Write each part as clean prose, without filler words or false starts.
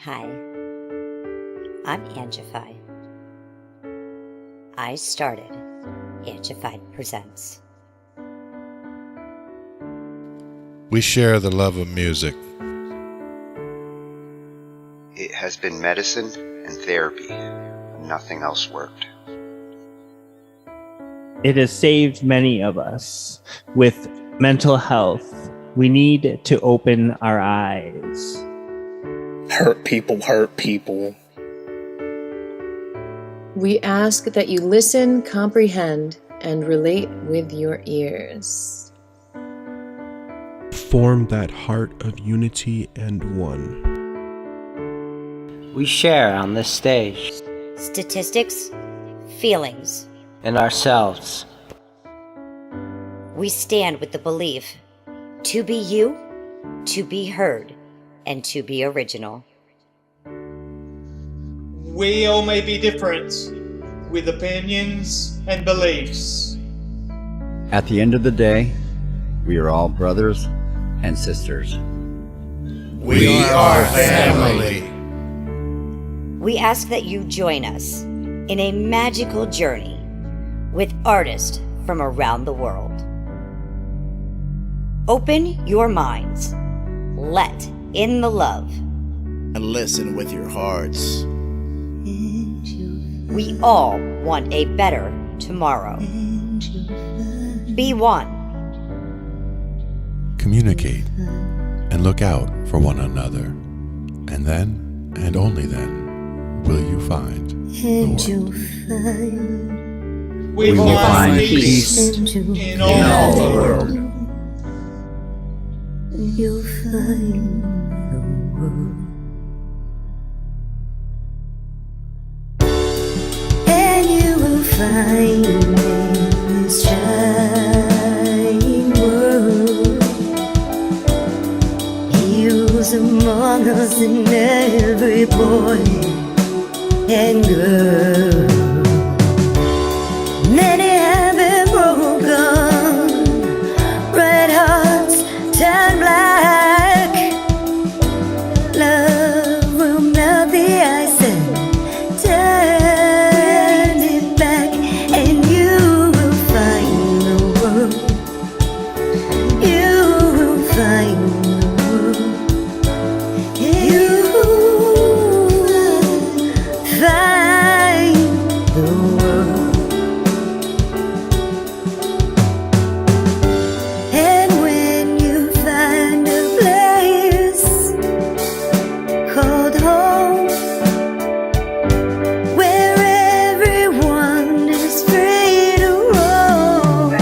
Hi, I'm Angified. I started Angified Presents. We share the love of music. It has been medicine and therapy. Nothing else worked. It has saved many of us. With mental health, we need to open our eyes. Hurt people hurt people. We ask that you listen, comprehend, and relate with your ears. Form that heart of unity and one. We share on this stage. Statistics, feelings. And ourselves. We stand with the belief to be you, to be heard, and to be original. We all may be different, with opinions and beliefs. At the end of the day, we are all brothers and sisters. We are family. We ask that you join us in a magical journey with artists from around the world. Open your minds, let in the love, and listen with your hearts. We all want a better tomorrow. Be one. Communicate and look out for one another. And then, and only then, will you find the world. We will find peace in all the world. You'll find the world. And you will find in this shining world. He was among us in every boy and girl. Many have been broken, red hearts turn black. Love will melt the ice and turn it back, and you will find the world. You will find the world. You will find the world. And when you find a place called home, where everyone is free to roam,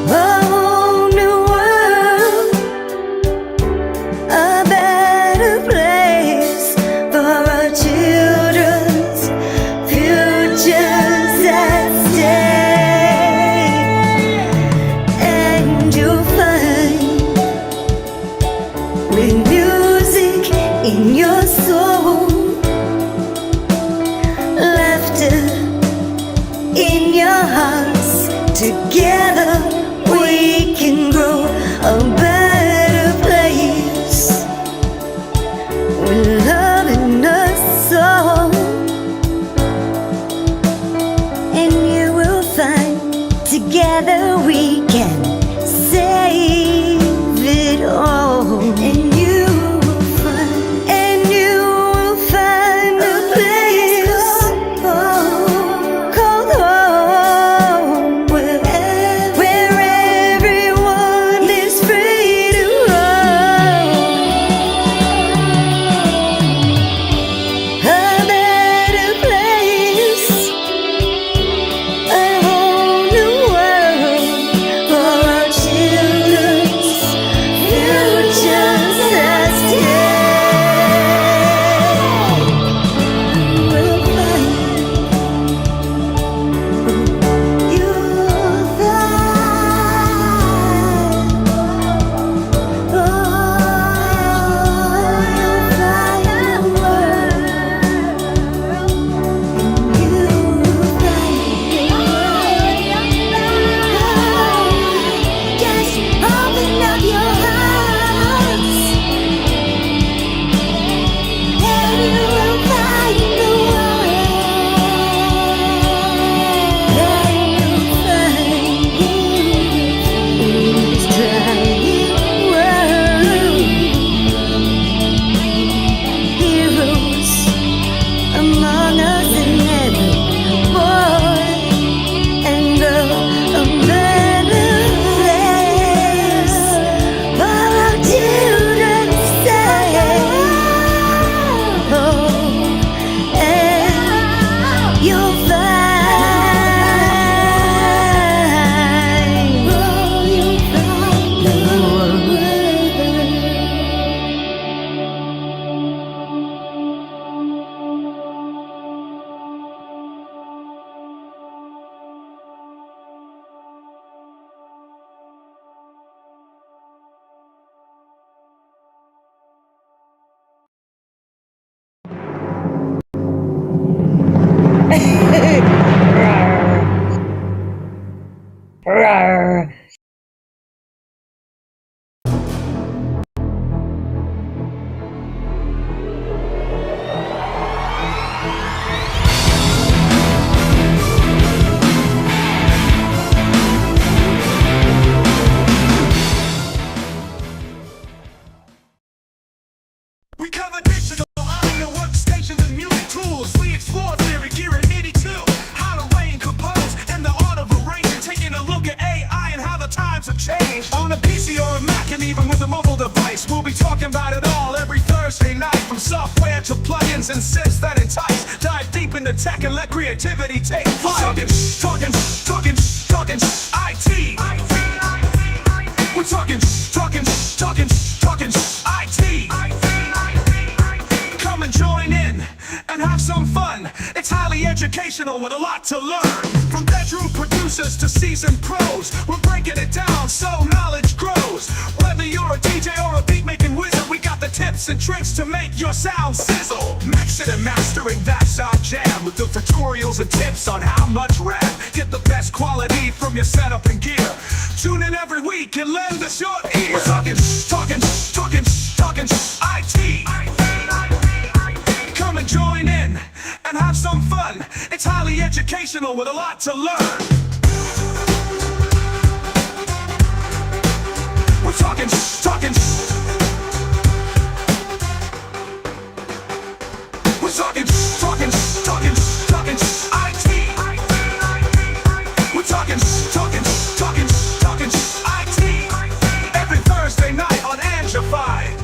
a whole new world, a better place for our children's futures at stake. And you'll find, with music in your soul, laughter in your hearts, together we can grow a better place, with love in us all. And you will find, together we can save it all. And you will find, and you will find a place called home, where everyone is free to roam, a better place, a whole new world. Rawr. We cover digital, audio workstations and music tools. We explore theory, gear, and MIDI too. How to arrange, compose, and the art of arranging. Taking a look at AI and how the times have changed. On a PC or a Mac and even with a mobile device, we'll be talking about it all every Thursday night. From software to plugins and synths that entice. Dive deep into tech and let creativity take flight. Talkin IT. We're talking IT. Come and join in and have some fun. It's highly educational with a lot to learn. From bedroom producers to seasoned pros, we're breaking it down so knowledge grows. Whether you're a DJ or a beat making wizard, we got the tips and tricks to make your sound sizzle. Mixing and mastering, that's our jam. With the tutorials and tips on how much RAM. Get the best quality from your setup and gear. Tune in every week and lend us your ear. We're talking IT. Come and join in and have some fun. It's highly educational with a lot to learn. We're talking IT. We're talking IT. Every Thursday night on Angified.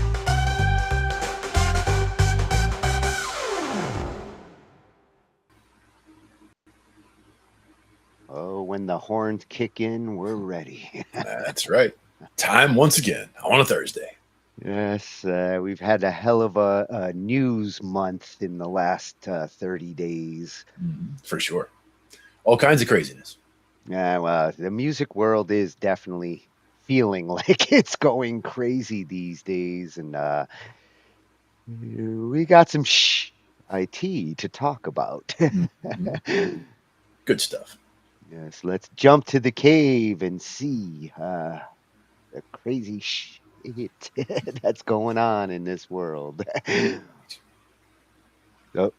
Oh, when the horns kick in, we're ready. That's right. Time once again on a Thursday. Yes, we've had a hell of a news month in the last 30 days. For sure. All kinds of craziness. Yeah, well, the music world is definitely feeling like it's going crazy these days. And we got some IT to talk about. Good stuff. Yes, let's jump to the cave and see the crazy shit that's going on in this world. So,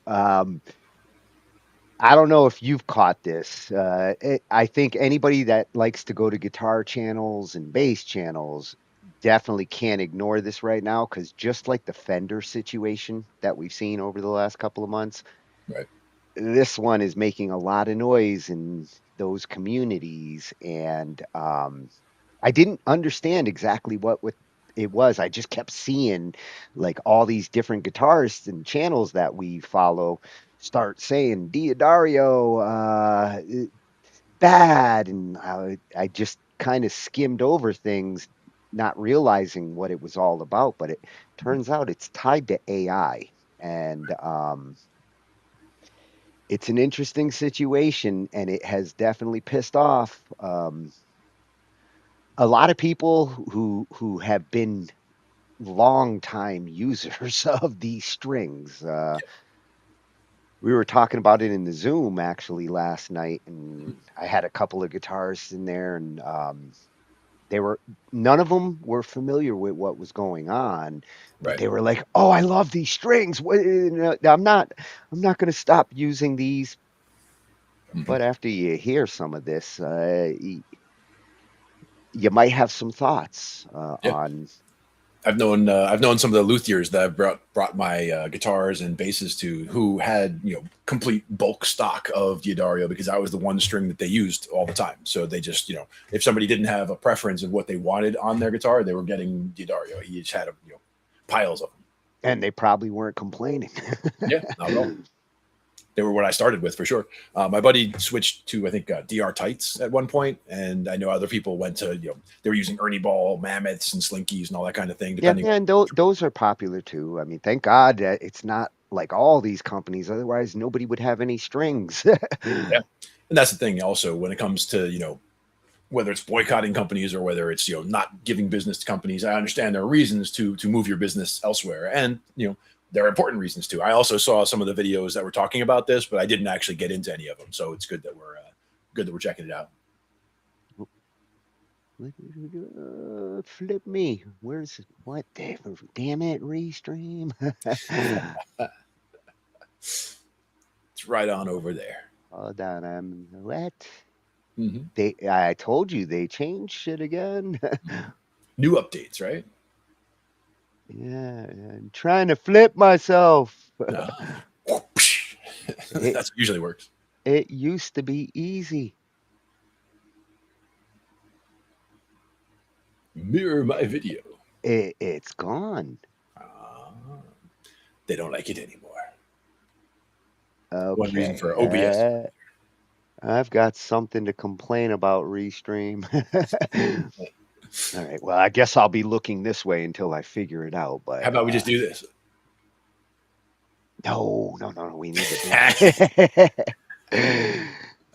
I don't know if you've caught this. I think anybody that likes to go to guitar channels and bass channels definitely can't ignore this right now, because just like the Fender situation that we've seen over the last couple of months, right, this one is making a lot of noise in those communities. And I didn't understand exactly what it was. I just kept seeing like all these different guitarists and channels that we follow start saying Diodario bad, and I just kind of skimmed over things, not realizing what it was all about. But it turns out it's tied to AI, and it's an interesting situation, and it has definitely pissed off a lot of people who have been long time users of these strings. We were talking about it in the Zoom actually last night, and I had a couple of guitarists in there, and they were none of them were familiar with what was going on, but they were like, "Oh, I love these strings. I'm not going to stop using these." But after you hear some of this, you might have some thoughts on. I've known some of the luthiers that I've brought my guitars and basses to, who had complete bulk stock of Diodario, because I was the one string that they used all the time. So they just if somebody didn't have a preference of what they wanted on their guitar, they were getting Diodario. He just had piles of them, and they probably weren't complaining. Yeah, not at all. They were what I started with, for sure. My buddy switched to, I think, DR Tights at one point, and I know other people went to, they were using Ernie Ball, Mammoths, and Slinkies, and all that kind of thing. Yeah, and those are popular too. I mean, thank God that it's not like all these companies. Otherwise, nobody would have any strings. Yeah, and that's the thing. Also, when it comes to whether it's boycotting companies or whether it's not giving business to companies, I understand there are reasons to move your business elsewhere, and there are important reasons too. I also saw some of the videos that were talking about this, but I didn't actually get into any of them. So it's good that we're checking it out. Flip me. Where's what? Damn it, Restream. It's right on over there. Hold on, I'm what? Mm-hmm. I told you they changed shit again. New updates, right? Yeah, I'm trying to flip myself. That's what usually works. It used to be easy. Mirror my video. It's gone. They don't like it anymore. One reason Okay. for OBS. I've got something to complain about, Restream. All right. Well, I guess I'll be looking this way until I figure it out. But How about we just do this? No. We need to do.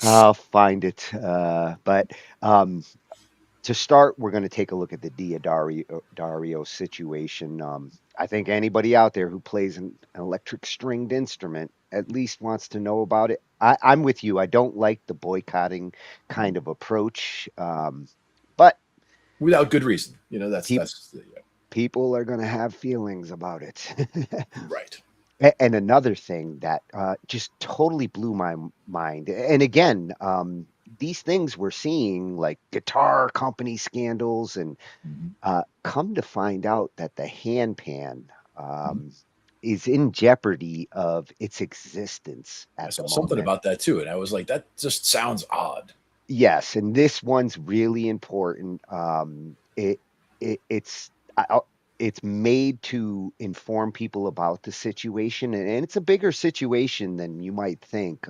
I'll find it. But to start, we're going to take a look at the Dario situation. I think anybody out there who plays an electric stringed instrument at least wants to know about it. I'm with you. I don't like the boycotting kind of approach, but without good reason. That's people are going to have feelings about it. Right. And another thing that just totally blew my mind, and again, these things we're seeing like guitar company scandals, and come to find out that the HandPan is in jeopardy of its existence I at the saw something moment. about that too, and I was like, that just sounds odd. Yes, and this one's really important. It's it's made to inform people about the situation, and it's a bigger situation than you might think.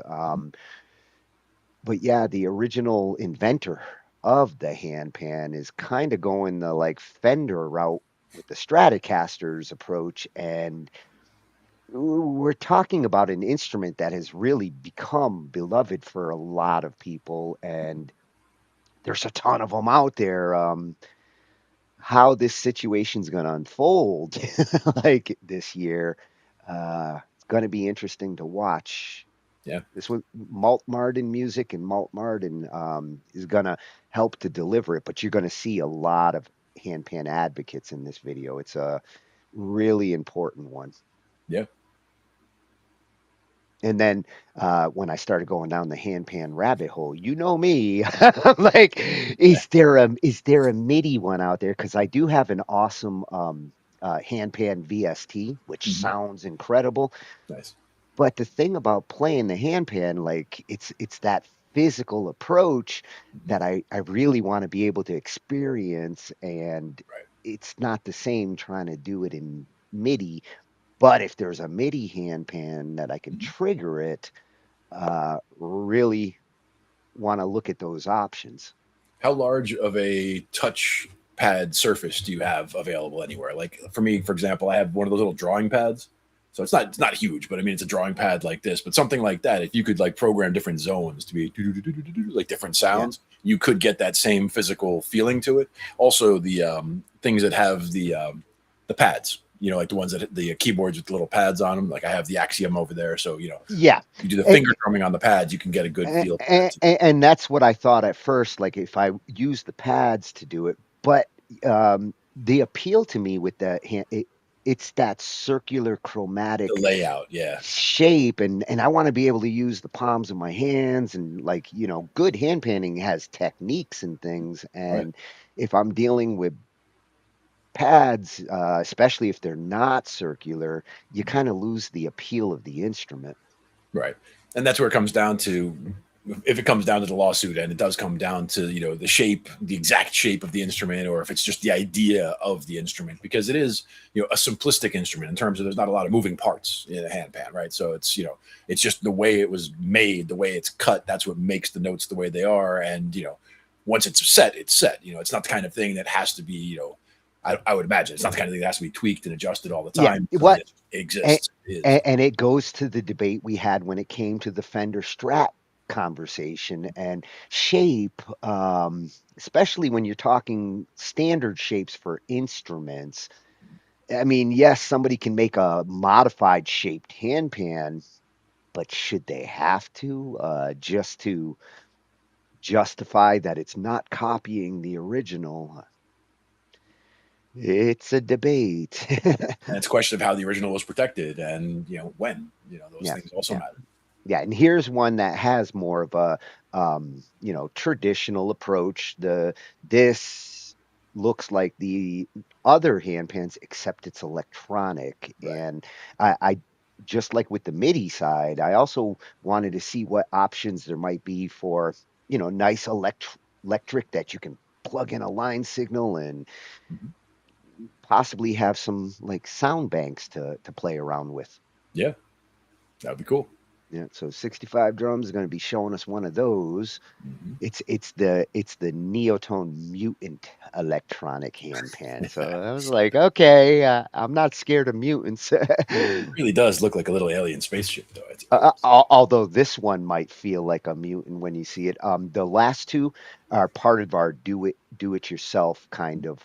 But yeah, the original inventor of the handpan is kind of going the like Fender route with the Stratocaster's approach, and we're talking about an instrument that has really become beloved for a lot of people, and there's a ton of them out there. How this situation's going to unfold like this year, it's going to be interesting to watch. Yeah. This one, Malt Martin Music, and Malt Martin is going to help to deliver it, but you're going to see a lot of handpan advocates in this video. It's a really important one. Yeah. And then when I started going down the handpan rabbit hole, you know me, I'm like, is there a MIDI one out there? Because I do have an awesome handpan VST, which sounds incredible. Nice. But the thing about playing the handpan, like it's that physical approach that I really want to be able to experience, and it's not the same trying to do it in MIDI. But if there's a MIDI handpan that I can trigger it, really want to look at those options. How large of a touch pad surface do you have available anywhere? Like for me, for example, I have one of those little drawing pads. So it's not huge, but I mean it's a drawing pad like this. But something like that, if you could like program different zones to be like different sounds, you could get that same physical feeling to it. Also, the things that have the pads, like the ones that the keyboards with the little pads on them. Like I have the Axiom over there, so you do the finger drumming on the pads, you can get a good feel. And that's what I thought at first, like if I use the pads to do it. But the appeal to me with that it's that circular chromatic layout, shape, and I want to be able to use the palms of my hands, and like good hand panning has techniques and things, and if I'm dealing with pads, especially if they're not circular, you kind of lose the appeal of the instrument. Right, and that's where it comes down to. If it comes down to the lawsuit, and it does come down to the shape, the exact shape of the instrument, or if it's just the idea of the instrument, because it is a simplistic instrument in terms of there's not a lot of moving parts in a handpan, right? So it's it's just the way it was made, the way it's cut. That's what makes the notes the way they are, and once it's set, it's set. It's not the kind of thing that has to be I would imagine it's not the kind of thing that has to be tweaked and adjusted all the time. Yeah, what it exists, and it goes to the debate we had when it came to the Fender Strat conversation and shape, especially when you're talking standard shapes for instruments. I mean, yes, somebody can make a modified shaped handpan, but should they have to just to justify that it's not copying the original, it's a debate. And it's a question of how the original was protected and when. Those Yeah, things also yeah. matter. Yeah, and here's one that has more of a traditional approach. This looks like the other hand pans, except it's electronic. Right. And I just like with the MIDI side, I also wanted to see what options there might be for, nice electric that you can plug in a line signal and Mhm. possibly have some like sound banks to play around with. Yeah, that'd be cool. Yeah, so 65 drums is going to be showing us one of those. Mhm. It's the Neotone Mutant electronic hand pan. So I was like, okay, I'm not scared of mutants. It really does look like a little alien spaceship, though. Although this one might feel like a mutant when you see it. The last two are part of our do it yourself kind of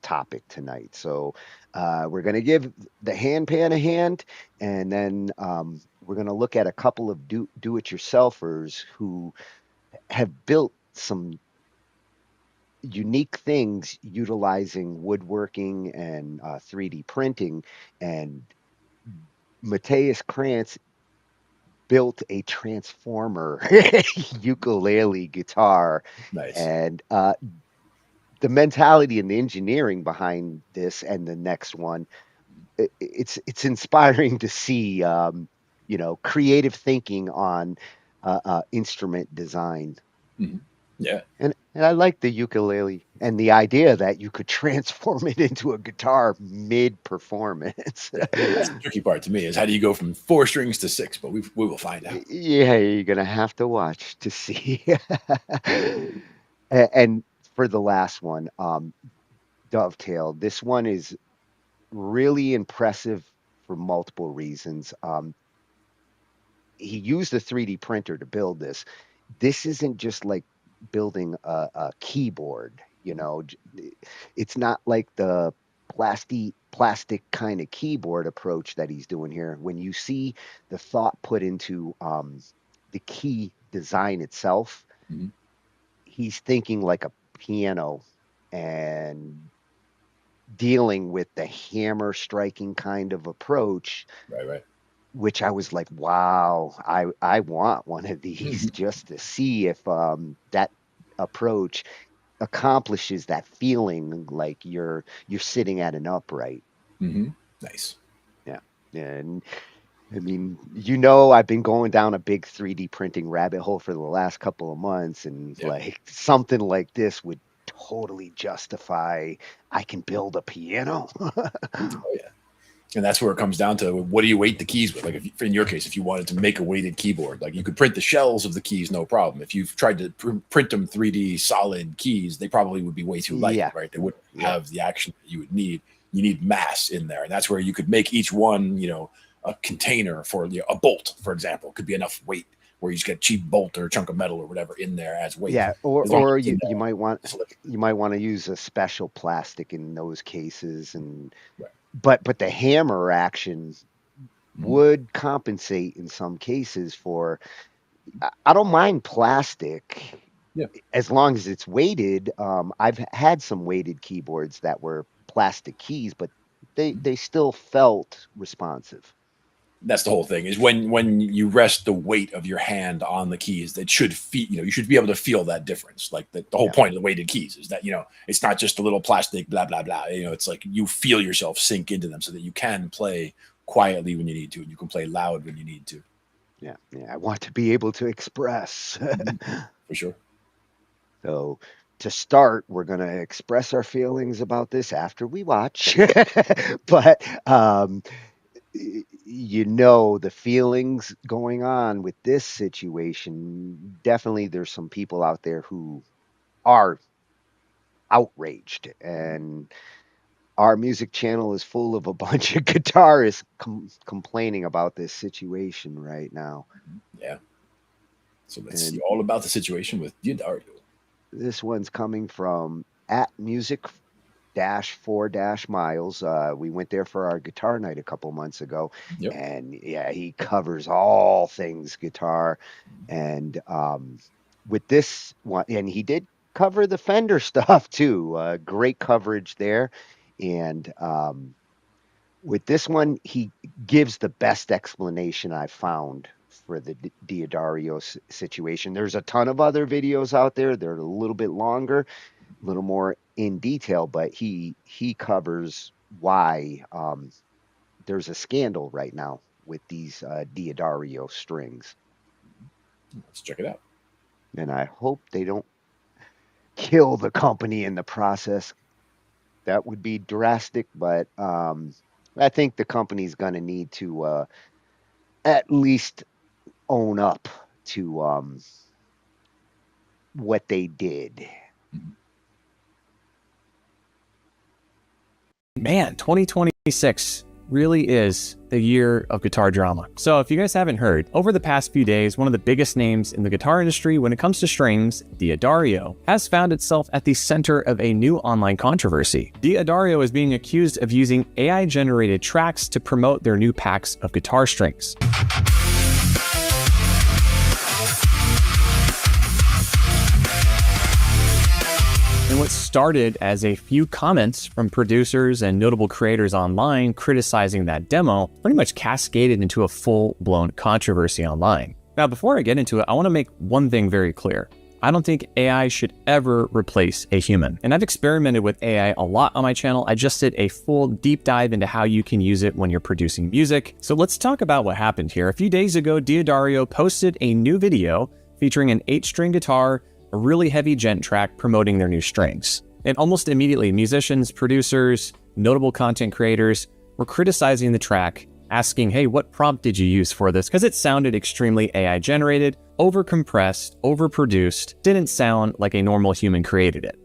topic tonight. So we're gonna give the hand pan a hand, and then we're gonna look at a couple of do it yourselfers who have built some unique things utilizing woodworking and 3D printing. And Matthias Krantz built a transformer ukulele guitar, Nice. and the mentality and the engineering behind this and the next one, it's inspiring to see creative thinking on instrument design. Mhm. Yeah. And I like the ukulele and the idea that you could transform it into a guitar mid performance. Yeah. That's the tricky part to me is how do you go from 4 strings to 6? But we will find out. Yeah, you're gonna have to watch to see. And for the last one, Dovetail, this one is really impressive for multiple reasons. He used a 3D printer to build this. This isn't just like building a keyboard, it's not like the plastic kind of keyboard approach that he's doing here. When you see the thought put into the key design itself, Mhm. he's thinking like a piano and dealing with the hammer striking kind of approach, Right, right. which I was like, wow, I want one of these just to see if that approach accomplishes that feeling like you're sitting at an upright. Nice. Yeah. And I mean, I've been going down a big 3D printing rabbit hole for the last couple of months, and Yeah. like something like this would totally justify I can build a piano. Oh, yeah. And that's where it comes down to what do you weight the keys with? Like in your case, if you wanted to make a weighted keyboard, like you could print the shells of the keys, no problem. If you've tried to print them 3D solid keys, they probably would be way too light, Yeah. right? They wouldn't Yeah. have the action that you would need. You need mass in there. And that's where you could make each one, a container for a bolt, for example, could be enough weight where you just get a cheap bolt or a chunk of metal or whatever in there as weight. Yeah, As long as or it's in you there, might want it's like- to use a special plastic in those cases. And Right. but the hammer action Mhm. would compensate in some cases for I don't mind plastic Yeah. as long as it's weighted. I've had some weighted keyboards that were plastic keys, but they still felt responsive. That's the whole thing is when you rest the weight of your hand on the keys, that should feel, you should be able to feel that difference. Like the whole Yeah. point of the weighted keys is that, it's not just a little plastic, blah, blah, blah. It's like you feel yourself sink into them so that you can play quietly when you need to, and you can play loud when you need to. Yeah, I want to be able to express. For sure. So to start, we're going to express our feelings about this after we watch. But the feelings going on with this situation, definitely there's some people out there who are outraged, and our music channel is full of a bunch of guitarists complaining about this situation right now. Yeah. So let's see And all about the situation with Didario. this one's coming from at music dash 4 dash miles. We went there for our guitar night a couple months ago. Yep. And yeah, he covers all things guitar. And with this one, and he did cover the Fender stuff too. Great coverage there. And with this one, he gives the best explanation I've found for the Diodario situation. There's a ton of other videos out there. They're a little bit longer, a little more in detail, but he covers why there's a scandal right now with these Diodario strings. Let's check it out. And I hope they don't kill the company in the process. That would be drastic, but I think the company's going to need to at least own up to what they did. Man, 2026 really is the year of guitar drama. So if you guys haven't heard, over the past few days, one of the biggest names in the guitar industry when it comes to strings, Diodario, has found itself at the center of a new online controversy. Diodario is being accused of using AI-generated tracks to promote their new packs of guitar strings. And what started as a few comments from producers and notable creators online criticizing that demo pretty much cascaded into a full-blown controversy online. Now, before I get into it, I want to make one thing very clear. I don't think AI should ever replace a human. And I've experimented with AI a lot on my channel. I just did a full deep dive into how you can use it when you're producing music. So let's talk about what happened here. A few days ago, Diodario posted a new video featuring an 8-string guitar, a really heavy gent track promoting their new strings. And almost immediately, musicians, producers, notable content creators were criticizing the track, asking, hey, what prompt did you use for this? Because it sounded extremely AI generated, overcompressed, overproduced, didn't sound like a normal human created it.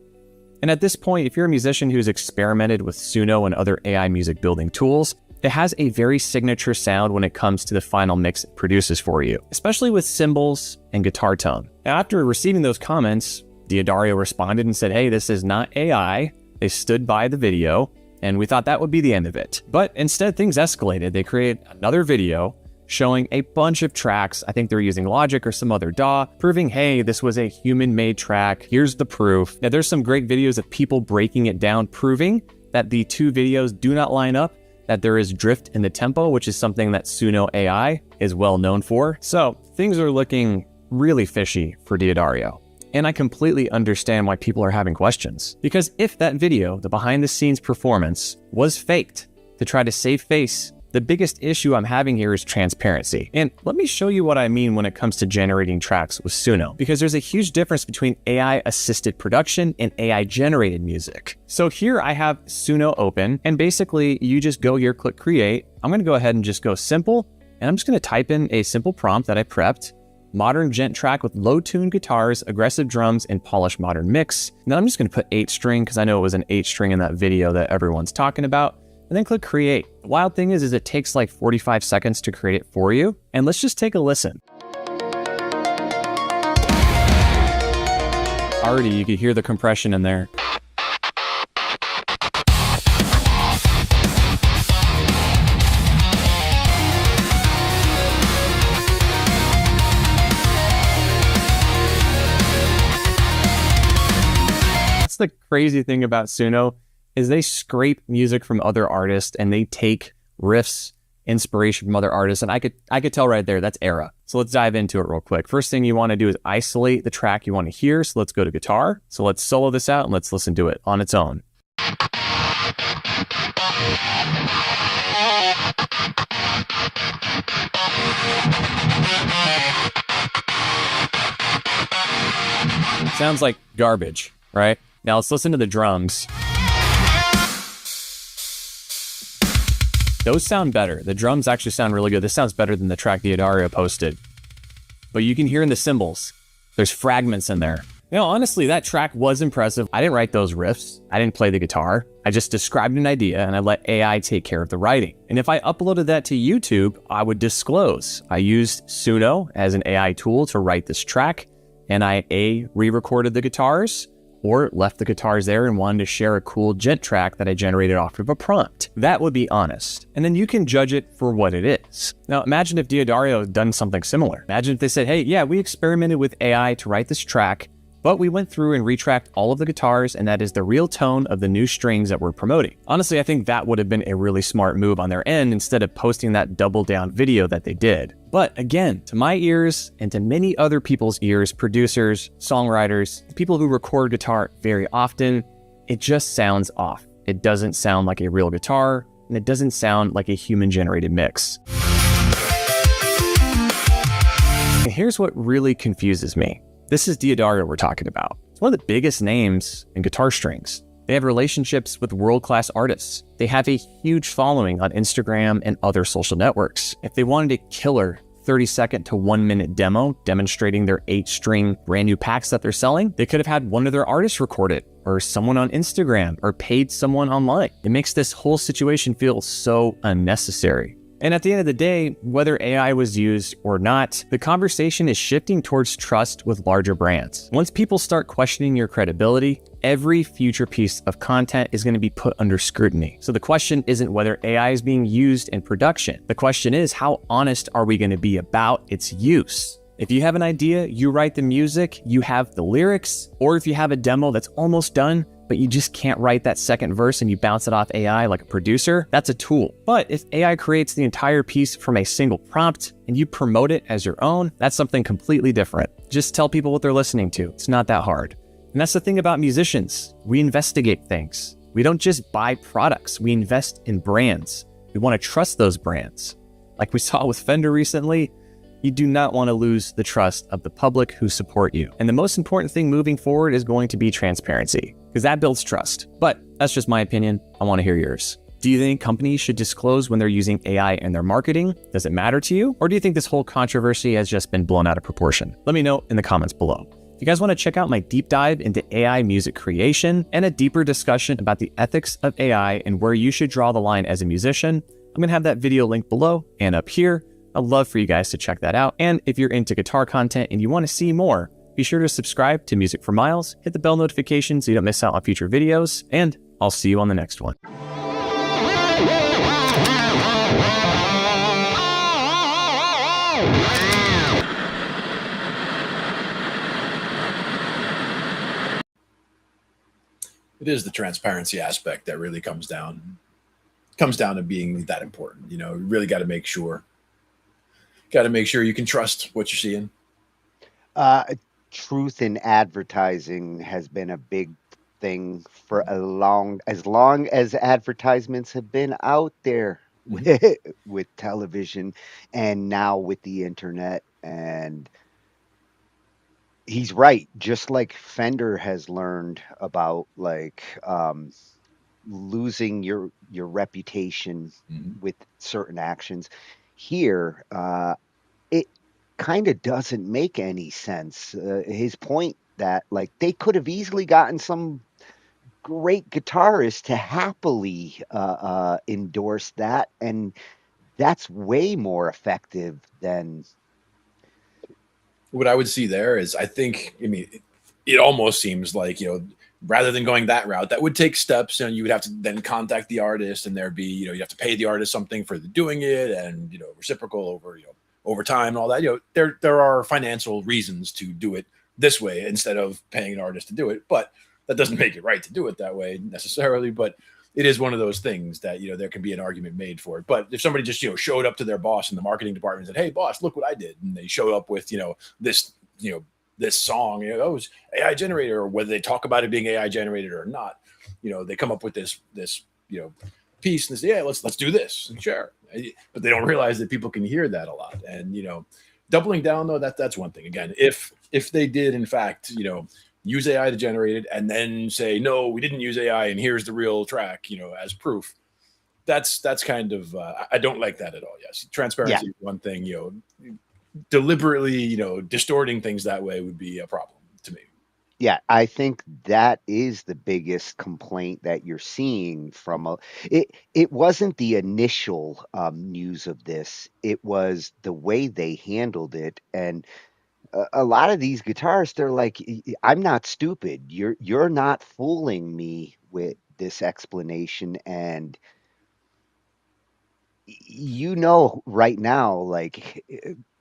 And at this point, if you're a musician who's experimented with Suno and other AI music building tools, it has a very signature sound when it comes to the final mix it produces for you, especially with cymbals and guitar tone. Now, after receiving those comments, Diodario responded and said, hey, this is not AI. They stood by the video, and we thought that would be the end of it. But instead, things escalated. They created another video showing a bunch of tracks. I think they're using Logic or some other DAW, proving, hey, this was a human-made track. Here's the proof. Now, there's some great videos of people breaking it down, proving that the two videos do not line up, that there is drift in the tempo, which is something that Suno AI is well known for. So things are looking really fishy for Diodario. And I completely understand why people are having questions. Because if that video, the behind the scenes performance, was faked to try to save face, the biggest issue I'm having here is transparency. And let me show you what I mean when it comes to generating tracks with Suno, because there's a huge difference between AI-assisted production and AI-generated music. So here I have Suno open, and basically you just go here, click create. I'm gonna go ahead and just go simple, and I'm just gonna type in a simple prompt that I prepped. Modern gent track with low-tuned guitars, aggressive drums, and polished modern mix. And then I'm just gonna put 8-string, because I know it was an 8-string in that video that everyone's talking about. And then click create. The wild thing is it takes like 45 seconds to create it for you. And let's just take a listen. Already you can hear the compression in there. That's the crazy thing about Suno, is they scrape music from other artists and they take riffs, inspiration from other artists. And I could tell right there, that's era. So let's dive into it real quick. First thing you want to do is isolate the track you want to hear. So let's go to guitar. So let's solo this out and let's listen to it on its own. Sounds like garbage, right? Now let's listen to the drums. Those sound better. The drums actually sound really good. This sounds better than the track Diodario posted. But you can hear in the cymbals, there's fragments in there. You know, honestly, that track was impressive. I didn't write those riffs. I didn't play the guitar. I just described an idea and I let AI take care of the writing. And if I uploaded that to YouTube, I would disclose. I used Suno as an AI tool to write this track, and I re-recorded the guitars, or left the guitars there and wanted to share a cool gent track that I generated off of a prompt. That would be honest. And then you can judge it for what it is. Now, imagine if Diodario had done something similar. Imagine if they said, hey, yeah, we experimented with AI to write this track, but we went through and retracked all of the guitars, and that is the real tone of the new strings that we're promoting. Honestly, I think that would have been a really smart move on their end instead of posting that double down video that they did. But again, to my ears and to many other people's ears, producers, songwriters, people who record guitar very often, it just sounds off. It doesn't sound like a real guitar, and it doesn't sound like a human-generated mix. And here's what really confuses me. This is Diodario we're talking about. It's one of the biggest names in guitar strings. They have relationships with world-class artists. They have a huge following on Instagram and other social networks. If they wanted a killer 30-second to 1-minute demo demonstrating their 8-string brand new packs that they're selling, they could have had one of their artists record it, or someone on Instagram, or paid someone online. It makes this whole situation feel so unnecessary. And at the end of the day, whether AI was used or not, the conversation is shifting towards trust with larger brands. Once people start questioning your credibility, every future piece of content is going to be put under scrutiny. So the question isn't whether AI is being used in production. The question is, how honest are we going to be about its use? If you have an idea, you write the music, you have the lyrics, or if you have a demo that's almost done, but you just can't write that second verse and you bounce it off AI like a producer, that's a tool. But if AI creates the entire piece from a single prompt and you promote it as your own, that's something completely different. Just tell people what they're listening to. It's not that hard. And that's the thing about musicians. We investigate things. We don't just buy products. We invest in brands. We want to trust those brands. Like we saw with Fender recently, you do not want to lose the trust of the public who support you. And the most important thing moving forward is going to be transparency, because that builds trust. But that's just my opinion. I want to hear yours. Do you think companies should disclose when they're using AI in their marketing? Does it matter to you? Or do you think this whole controversy has just been blown out of proportion? Let me know in the comments below. If you guys want to check out my deep dive into AI music creation and a deeper discussion about the ethics of AI and where you should draw the line as a musician, I'm going to have that video linked below and up here. I'd love for you guys to check that out. And if you're into guitar content and you want to see more, be sure to subscribe to Music for Miles, hit the bell notification so you don't miss out on future videos, and I'll see you on the next one. It is the transparency aspect that really comes down to being that important. You really got to make sure you can trust what you're seeing. Truth in advertising has been a big thing for as long as advertisements have been out there with television and now with the internet. And he's right. Just like Fender has learned about losing your reputation with certain actions here, it kind of doesn't make any sense. His point that they could have easily gotten some great guitarist to happily endorse that, and that's way more effective than what I would see there is, it almost seems like, rather than going that route, that would take steps, and you would have to then contact the artist, and there'd be, you have to pay the artist something for doing it, and, reciprocal over time and all that. There are financial reasons to do it this way instead of paying an artist to do it, but that doesn't make it right to do it that way necessarily. But it is one of those things that, there can be an argument made for it. But if somebody just, showed up to their boss in the marketing department and said, hey boss, look what I did, and they showed up with, this song, it was AI generated, or whether they talk about it being AI generated or not, they come up with this piece and they say, yeah, let's do this and share. But they don't realize that people can hear that a lot. And, doubling down though, that's one thing. Again, if they did in fact, use AI to generate it and then say, no, we didn't use AI and here's the real track, as proof, that's kind of, I don't like that at all. Yes. Transparency is one thing, deliberately, distorting things that way would be a problem to me. Yeah, I think that is the biggest complaint that you're seeing from it wasn't the initial news of this. It was the way they handled it. And a lot of these guitarists, they're like, I'm not stupid. You're not fooling me with this explanation, and you know right now, like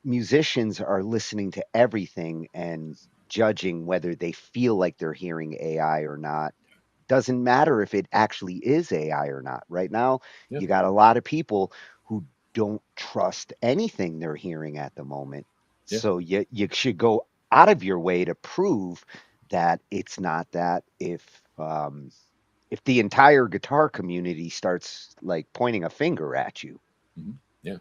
musicians are listening to everything and judging whether they feel like they're hearing AI or not. Doesn't matter if it actually is AI or not. Right now, Yeah. you got a lot of people who don't trust anything they're hearing at the moment. Yeah. So you should go out of your way to prove that it's not that. If the entire guitar community starts like pointing a finger at you. Yeah.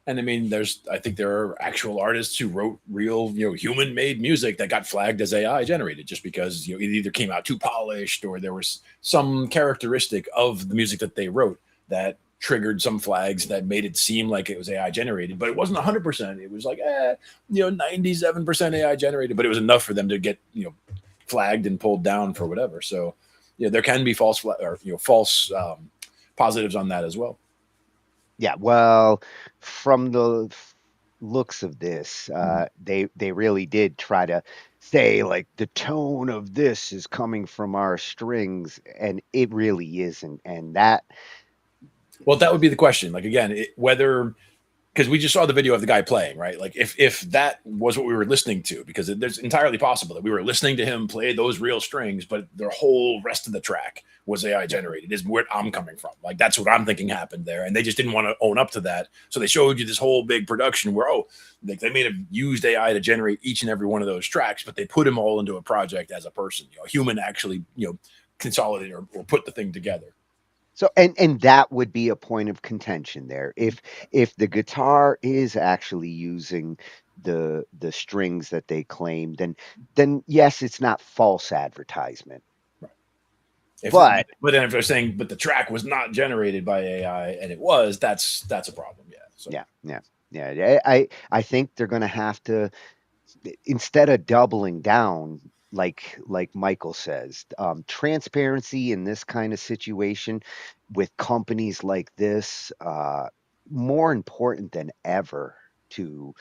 And I mean, I think there are actual artists who wrote real, human made music that got flagged as AI generated just because, it either came out too polished or there was some characteristic of the music that they wrote that triggered some flags that made it seem like it was AI generated, but it wasn't 100%. It was like, 97% AI generated, but it was enough for them to get, flagged and pulled down for whatever. So, there can be false positives on that as well. Yeah, well, from the looks of this, Mhm. they really did try to say like the tone of this is coming from our strings, and it really isn't. And that, Well, that would be the question. Like again, whether because we just saw the video of the guy playing, right? Like if that was what we were listening to, because there's entirely possible that we were listening to him play those real strings, but the whole rest of the track was AI generated. Is where I'm coming from. Like that's what I'm thinking happened there, and they just didn't want to own up to that, so they showed you this whole big production where like they may have used AI to generate each and every one of those tracks, but they put them all into a project as a person, a human actually, consolidated or put the thing together. so and that would be a point of contention there. If the guitar is actually using the strings that they claim, then yes, it's not false advertisement. If But but then if they're saying but the track was not generated by AI and it was, that's a problem. Yeah. So yeah. I think they're going to have to, instead of doubling down, like Michael says, transparency in this kind of situation with companies like this, more important than ever to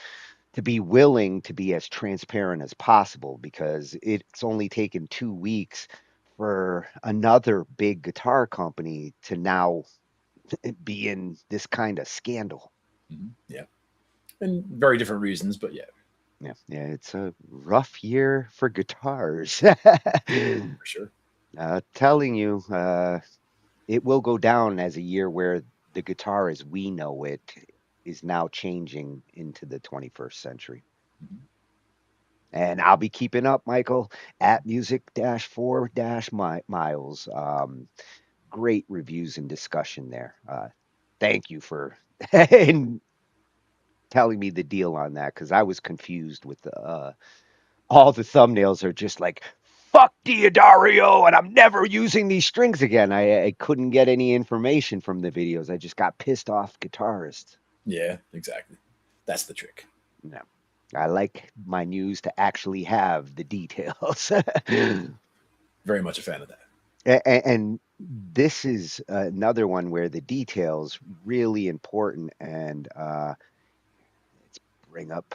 be willing to be as transparent as possible, because it's only taken 2 weeks for another big guitar company to now be in this kind of scandal. yeah, and very different reasons, but yeah, Yeah, it's a rough year for guitars. for sure. Telling you, it will go down as a year where the guitar as we know it is now changing into the 21st century. And I'll be keeping up, Michael, at music-4-miles. Great reviews and discussion there. Thank you for telling me the deal on that, because I was confused with all the thumbnails are just like, fuck Diodario, and I'm never using these strings again. I couldn't get any information from the videos. I just got pissed off guitarists. Yeah, exactly. That's the trick. No. I like my news to actually have the details. Very much a fan of that. And this is another one where the details really important. And let's bring up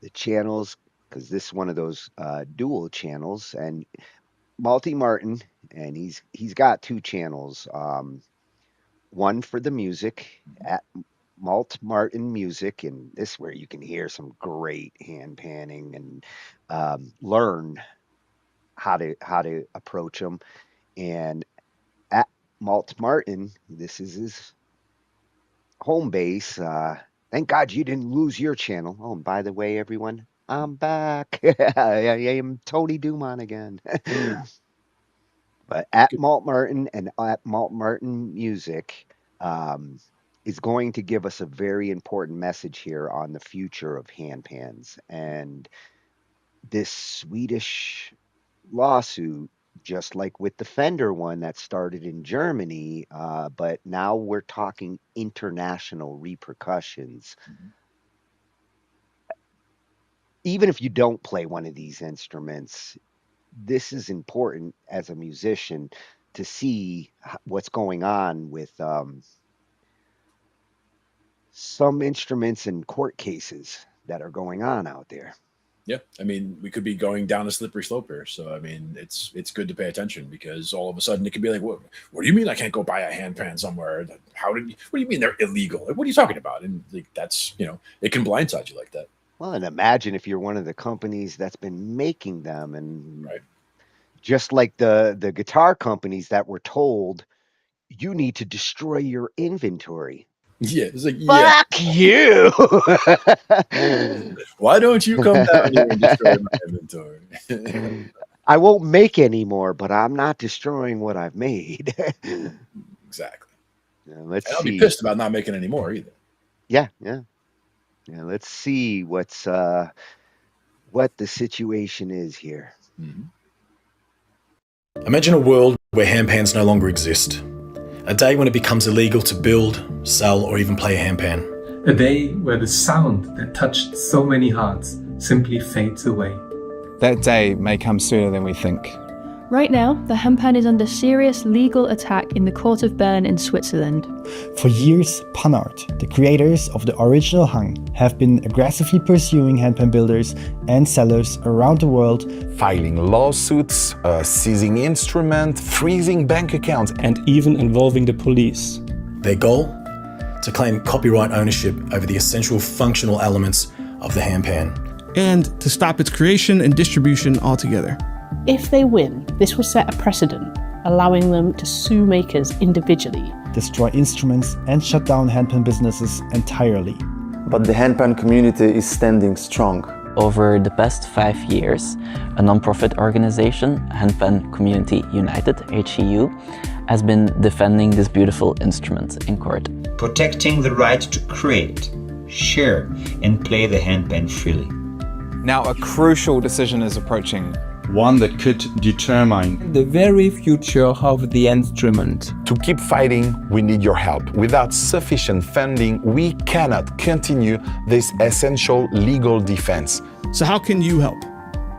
the channels, because this is one of those dual channels. And Malty Martin, and he's got two channels. One for the music at Malt Martin Music, and this is where you can hear some great hand panning and learn how to approach them. And at Malt Martin, this is his home base. Thank God you didn't lose your channel. Oh, and by the way, everyone, I'm back. I am Tony Dumont again. But at Malt Martin and at Malt Martin Music um, is going to give us a very important message here on the future of handpans. And this Swedish lawsuit, just like with the Fender one that started in Germany, but now we're talking international repercussions. Even if you don't play one of these instruments, this is important as a musician to see what's going on with some instruments in court cases. that are going on out there. Yeah, I mean, we could be going down a slippery slope here. So, I mean, it's good to pay attention, because all of a sudden it could be like, what do you mean I can't go buy a HandPan somewhere? What do you mean they're illegal? Like, what are you talking about? And like, that's, it can blindside you like that. Well, and imagine if you're one of the companies that's been making them, and just like the guitar companies that were told, you need to destroy your inventory. Yeah, it's like, fuck you. Why don't you come down here and destroy my inventory? I won't make any more, but I'm not destroying what I've made. Exactly. Let's I'll see. be pissed about not making any more either. Yeah. Let's see what the situation is here. Imagine a world where handpans no longer exist. A day when it becomes illegal to build, sell, or even play a handpan. A day where the sound that touched so many hearts simply fades away. That day may come sooner than we think. Right now, the HandPan is under serious legal attack in the court of Bern in Switzerland. For years, Panart, the creators of the original hang, have been aggressively pursuing handpan builders and sellers around the world, filing lawsuits, seizing instruments, freezing bank accounts, and even involving the police. Their goal? To claim copyright ownership over the essential functional elements of the handpan. And to stop its creation and distribution altogether. If they win, this will set a precedent, allowing them to sue makers individually, destroy instruments, and shut down handpan businesses entirely. But the handpan community is standing strong. Over the past 5 years, a non-profit organization, HandPan Community United, HCU, has been defending this beautiful instrument in court. Protecting the right to create, share, and play the handpan freely. Now a crucial decision is approaching. One that could determine the very future of the instrument. To keep fighting, we need your help. Without sufficient funding, we cannot continue this essential legal defense. So how can you help?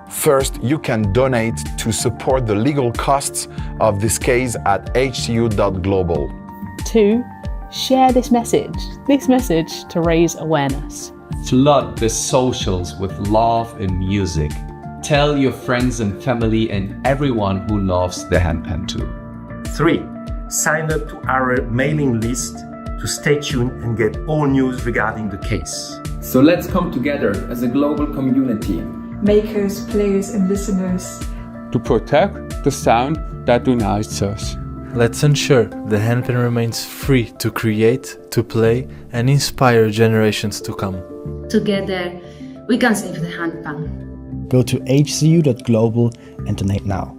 First, you can donate to support the legal costs of this case at hcu.global. 2. Share this message to raise awareness. Flood the socials with love and music. Tell your friends and family and everyone who loves the handpan too. 3. Sign up to our mailing list to stay tuned and get all news regarding the case. So let's come together as a global community. Makers, players and listeners. To protect the sound that unites us. Let's ensure the handpan remains free to create, to play and inspire generations to come. Together, we can save the handpan. Go to hcu.global and donate now.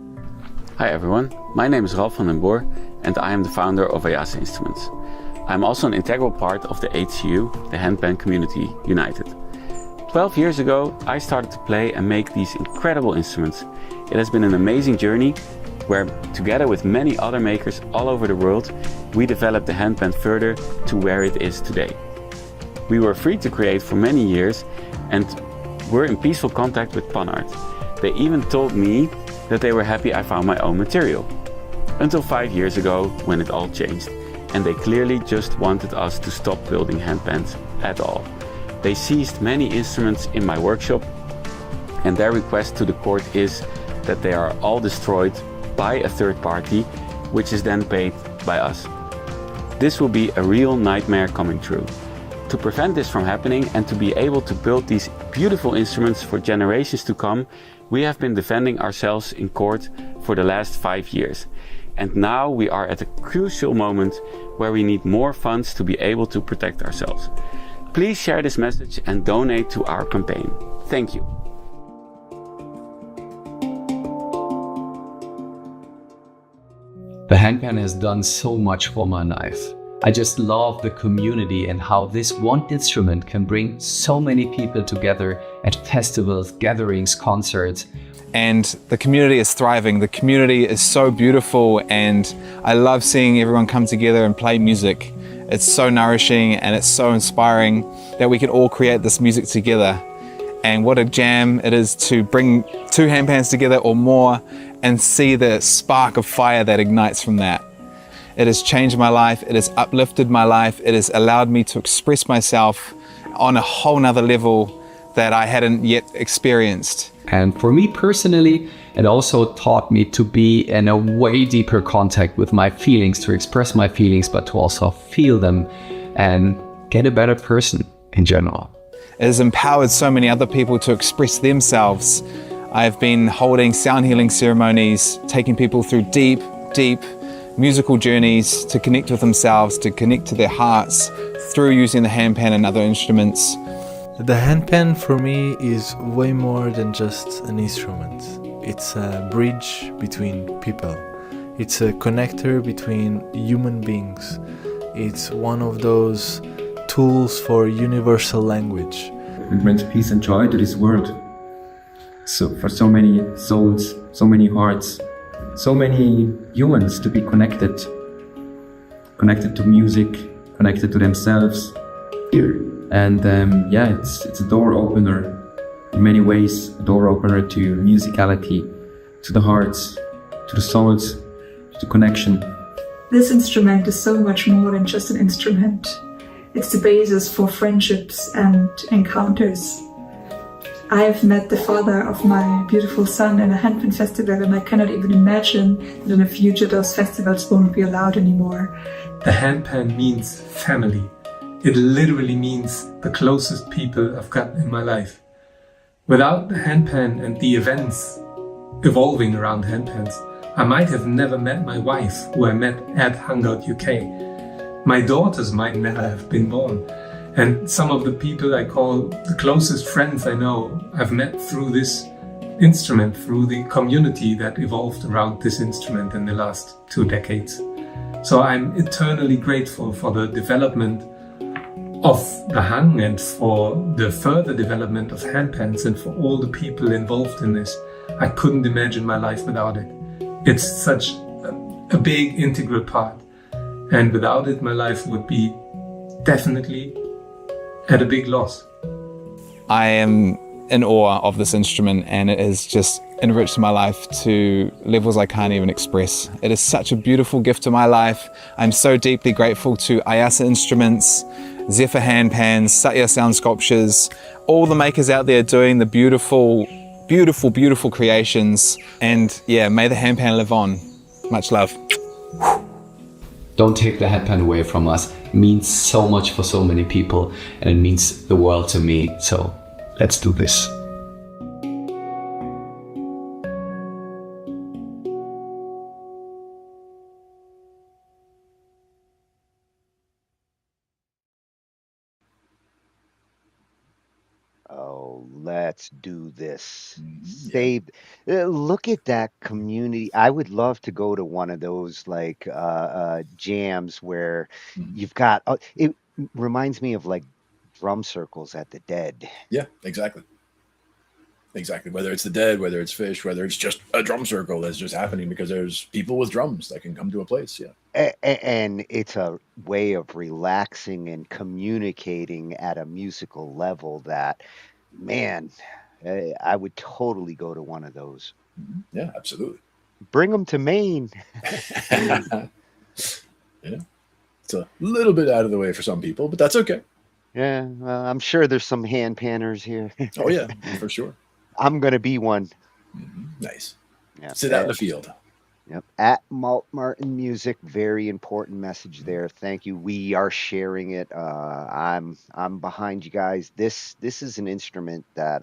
Hi everyone, my name is Ralf van den Boer and I am the founder of Ayase Instruments. I'm also an integral part of the HCU, the HandPan Community United. 12 years ago, I started to play and make these incredible instruments. It has been an amazing journey where, together with many other makers all over the world, we developed the HandPan further to where it is today. We were free to create for many years and were in peaceful contact with Panart. They even told me that they were happy I found my own material. Until 5 years ago, when it all changed, and they clearly just wanted us to stop building handpans at all. They seized many instruments in my workshop, and their request to the court is that they are all destroyed by a third party, which is then paid by us. This will be a real nightmare coming true. To prevent this from happening and to be able to build these beautiful instruments for generations to come, we have been defending ourselves in court for the last 5 years. And now we are at a crucial moment where we need more funds to be able to protect ourselves. Please share this message and donate to our campaign. Thank you. The handpan has done so much for my life. I just love the community and how this one instrument can bring so many people together at festivals, gatherings, concerts. And the community is thriving. The community is so beautiful and I love seeing everyone come together and play music. It's so nourishing and it's so inspiring that we can all create this music together. And what a jam it is to bring 2 handpans together or more and see the spark of fire that ignites from that. It has changed my life, it has uplifted my life, it has allowed me to express myself on a whole nother level that I hadn't yet experienced. And for me personally, it also taught me to be in a way deeper contact with my feelings, to express my feelings, but to also feel them and get a better person in general. It has empowered so many other people to express themselves. I've been holding sound healing ceremonies, taking people through deep, deep musical journeys to connect with themselves, to connect to their hearts through using the handpan and other instruments. The handpan for me is way more than just an instrument. It's a bridge between people. It's a connector between human beings. It's one of those tools for universal language. It brings peace and joy to this world. So for so many souls, so many hearts, so many humans to be connected to music, connected to themselves. And yeah, it's a door opener in many ways, a door opener to musicality, to the hearts, to the souls, to the connection. This instrument is so much more than just an instrument. It's the basis for friendships and encounters. I have met the father of my beautiful son in a handpan festival, and I cannot even imagine that in the future those festivals won't be allowed anymore. The handpan means family. It literally means the closest people I've got in my life. Without the handpan and the events evolving around handpans, I might have never met my wife, who I met at Hangout UK. My daughters might never have been born. And some of the people I call the closest friends I know, I've met through this instrument, through the community that evolved around this instrument in the last 2 decades. So I'm eternally grateful for the development of the hang and for the further development of handpans and for all the people involved in this. I couldn't imagine my life without it. It's such a big integral part. And without it, my life would be definitely at a big loss. I am in awe of this instrument, and it has just enriched my life to levels I can't even express. It is such a beautiful gift to my life. I'm so deeply grateful to IASA Instruments, Zephyr Handpans, Satya Sound Sculptures, all the makers out there doing the beautiful, beautiful, beautiful creations. And yeah, may the handpan live on. Much love. Don't take the handpan away from us. It means so much for so many people, and it means the world to me. So let's do this. Oh, let's do this. Save. Look at that community. I would love to go to one of those like jams where you've got. It reminds me of like drum circles at the Dead. Yeah, exactly. Exactly. Whether it's the Dead, whether it's Fish, whether it's just a drum circle that's just happening because there's people with drums that can come to a place. Yeah. And it's a way of relaxing and communicating at a musical level that, man, I would totally go to one of those. Yeah, absolutely. Bring them to Maine. Yeah. It's a little bit out of the way for some people, but that's okay. Yeah, I'm sure there's some hand panners here. Oh, yeah, for sure. I'm going to be one. Nice. Yeah, sit out in the field. Yep. At Malt Martin Music, very important message there. Thank you. We are sharing it. I'm behind you guys. This is an instrument that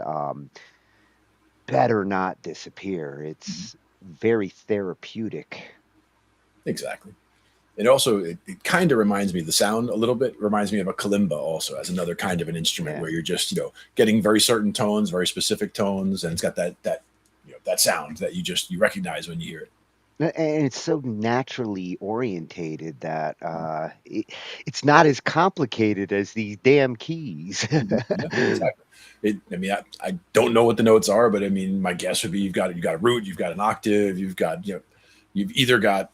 better not disappear. It's very therapeutic. Exactly. It also, it kind of reminds me, the sound a little bit reminds me of a kalimba also as another kind of an instrument where you're just, getting very certain tones, very specific tones. And it's got that sound that you recognize when you hear it. And it's so naturally orientated that it's not as complicated as these damn keys. Exactly. I don't know what the notes are, but I mean, my guess would be you've got a root, you've got an octave, you've either got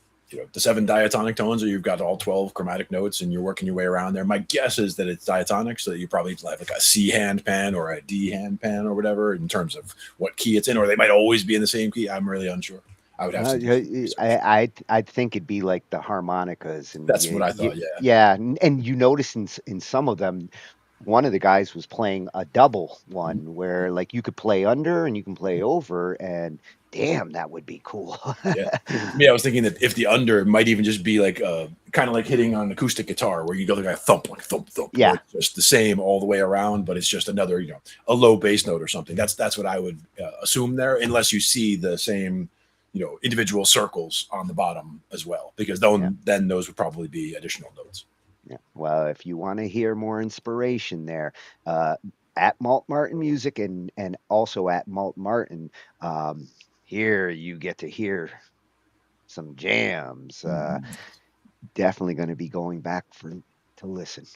the 7 diatonic tones, or you've got all 12 chromatic notes, and you're working your way around there. My guess is that it's diatonic, so that you probably have like a C handpan or a D handpan or whatever in terms of what key it's in, or they might always be in the same key. I'm really unsure. I would have to. I'd think it'd be like the harmonicas, and that's what I thought. Yeah, and you notice in some of them, one of the guys was playing a double one where like you could play under and you can play over, and damn, that would be cool. Yeah. I was thinking that if the under might even just be like kind of like hitting on an acoustic guitar where you go like a thump, like thump, thump. Yeah. It's just the same all the way around, but it's just another, a low bass note or something. That's what I would assume there, unless you see the same, individual circles on the bottom as well, because then those would probably be additional notes. Yeah. Well, if you want to hear more inspiration there, at Malt Martin Music and also at Malt Martin, here you get to hear some jams. Definitely going to be going back to listen.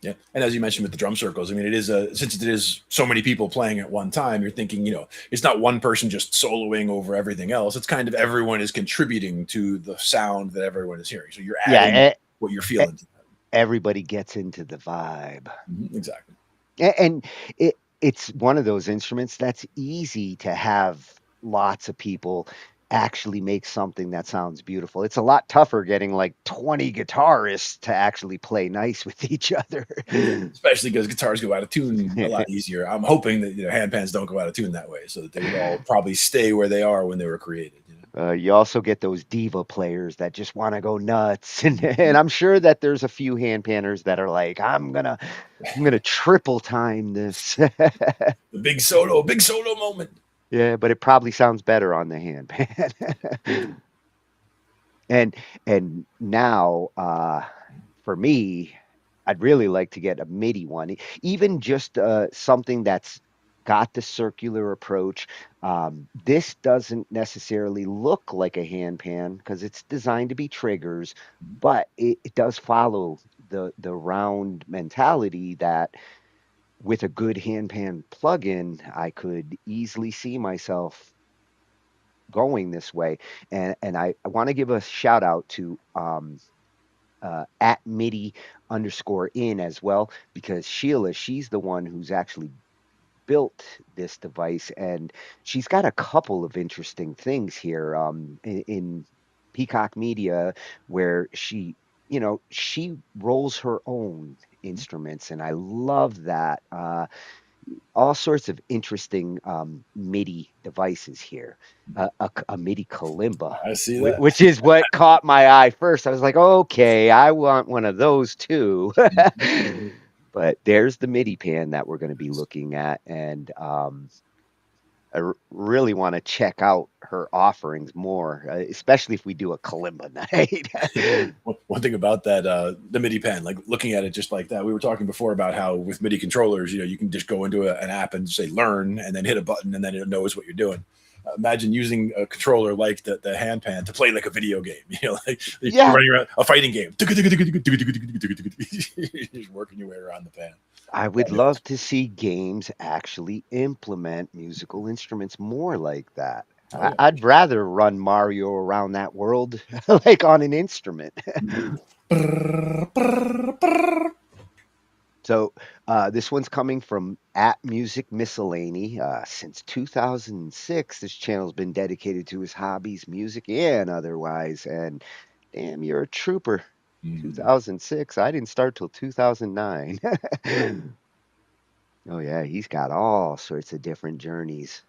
Yeah, and as you mentioned with the drum circles, I mean, it is since it is so many people playing at one time, you're thinking, it's not one person just soloing over everything else. It's kind of everyone is contributing to the sound that everyone is hearing. So you're adding what you're feeling. Everybody gets into the vibe. Exactly. And it's one of those instruments that's easy to have lots of people actually make something that sounds beautiful. It's a lot tougher getting like 20 guitarists to actually play nice with each other. Especially because guitars go out of tune a lot easier. I'm hoping that handpans don't go out of tune that way, so that they would all probably stay where they are when they were created. You also get those diva players that just want to go nuts, and I'm sure that there's a few handpanners that are like, I'm gonna triple time this. The big solo moment. Yeah, but it probably sounds better on the handpan. and now, for me, I'd really like to get a MIDI one, even just something that's got the circular approach. This doesn't necessarily look like a handpan because it's designed to be triggers, but it does follow the round mentality that with a good handpan plugin, I could easily see myself going this way. And I want to give a shout out to at MIDI_in as well, because Shiela, she's the one who's actually built this device, and she's got a couple of interesting things here in Peacock Media, where she rolls her own instruments, and I love that. All sorts of interesting MIDI devices here. A MIDI kalimba. I see that. Which is what caught my eye first. I was like, okay, I want one of those too. But there's the MidiPan that we're going to be looking at, and I really want to check out her offerings more, especially if we do a kalimba night. One thing about that, the MIDI-Pan, like looking at it just like that, we were talking before about how with MIDI controllers, you can just go into an app and say learn, and then hit a button, and then it knows what you're doing. Imagine using a controller like the HandPan to play like a video game, like you're running around a fighting game. Just working your way around the pan. I would love to see games actually implement musical instruments more like that. I'd rather run Mario around that world like on an instrument. So this one's coming from at Music Miscellany. Since 2006, this channel's been dedicated to his hobbies, music and otherwise. And damn, you're a trooper. 2006. I didn't start till 2009. Oh yeah, he's got all sorts of different journeys.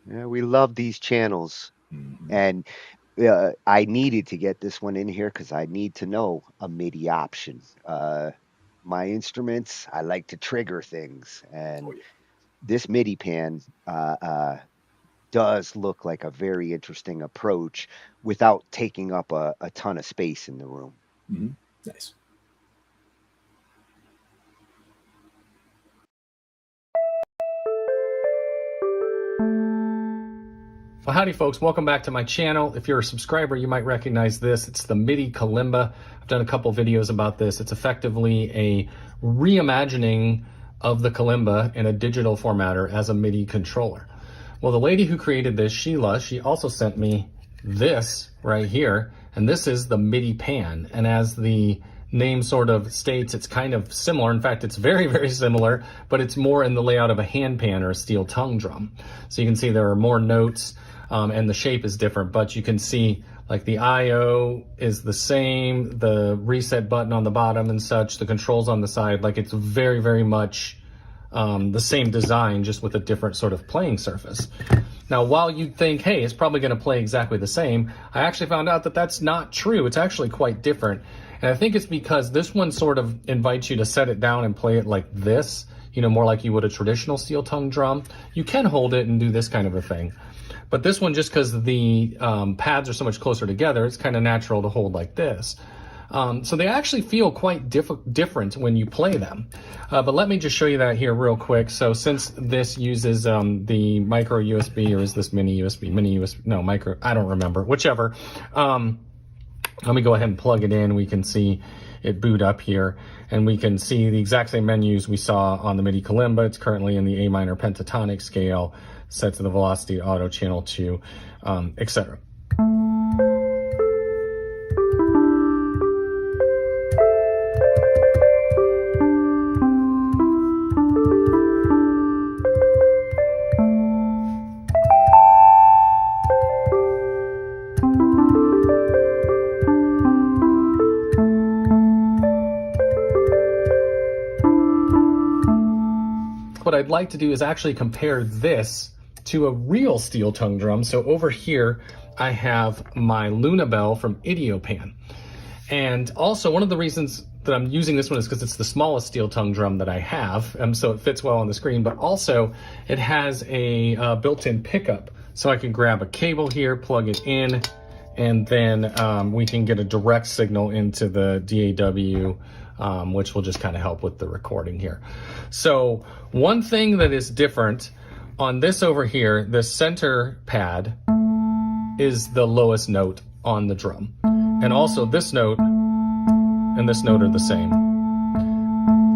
Yeah, we love these channels. And I needed to get this one in here because I need to know a MIDI option. My instruments, I like to trigger things, and this MidiPan does look like a very interesting approach without taking up a ton of space in the room. Nice. Well, howdy folks, welcome back to my channel. If you're a subscriber, you might recognize this. It's the MIDI kalimba. I've done a couple videos about this. It's effectively a reimagining of the kalimba in a digital formatter as a MIDI controller. Well, the lady who created this, Shiela, she also sent me this right here, and this is the MidiPan. And as the name sort of states, it's kind of similar. In fact, it's very, very similar, but it's more in the layout of a handpan or a steel tongue drum. So you can see there are more notes. and the shape is different, but you can see like the IO is the same, the reset button on the bottom and such, the controls on the side, like it's very, very much the same design, just with a different sort of playing surface. Now, while you'd think, hey, it's probably going to play exactly the same, I actually found out that that's not true. It's actually quite different. And I think it's because this one sort of invites you to set it down and play it like this, you know, more like you would a traditional steel tongue drum. You can hold it and do this kind of a thing. But this one, just because the pads are so much closer together, it's kind of natural to hold like this. So they actually feel quite different when you play them. But let me just show you that here real quick. So since this uses the micro USB, or is this mini USB, no, micro, I don't remember, whichever. Let me go ahead and plug it in. We can see it boot up here, and we can see the exact same menus we saw on the MIDI Kalimba. It's currently in the A minor pentatonic scale, set to the velocity, auto, channel 2, etc. What I'd like to do is actually compare this to a real steel tongue drum. So over here, I have my Luna Bell from MidiPan. And also one of the reasons that I'm using this one is because it's the smallest steel tongue drum that I have. So it fits well on the screen, but also it has a built-in pickup. So I can grab a cable here, plug it in, and then we can get a direct signal into the DAW, which will just kind of help with the recording here. So one thing that is different on this over here, the center pad is the lowest note on the drum. And also this note and this note are the same.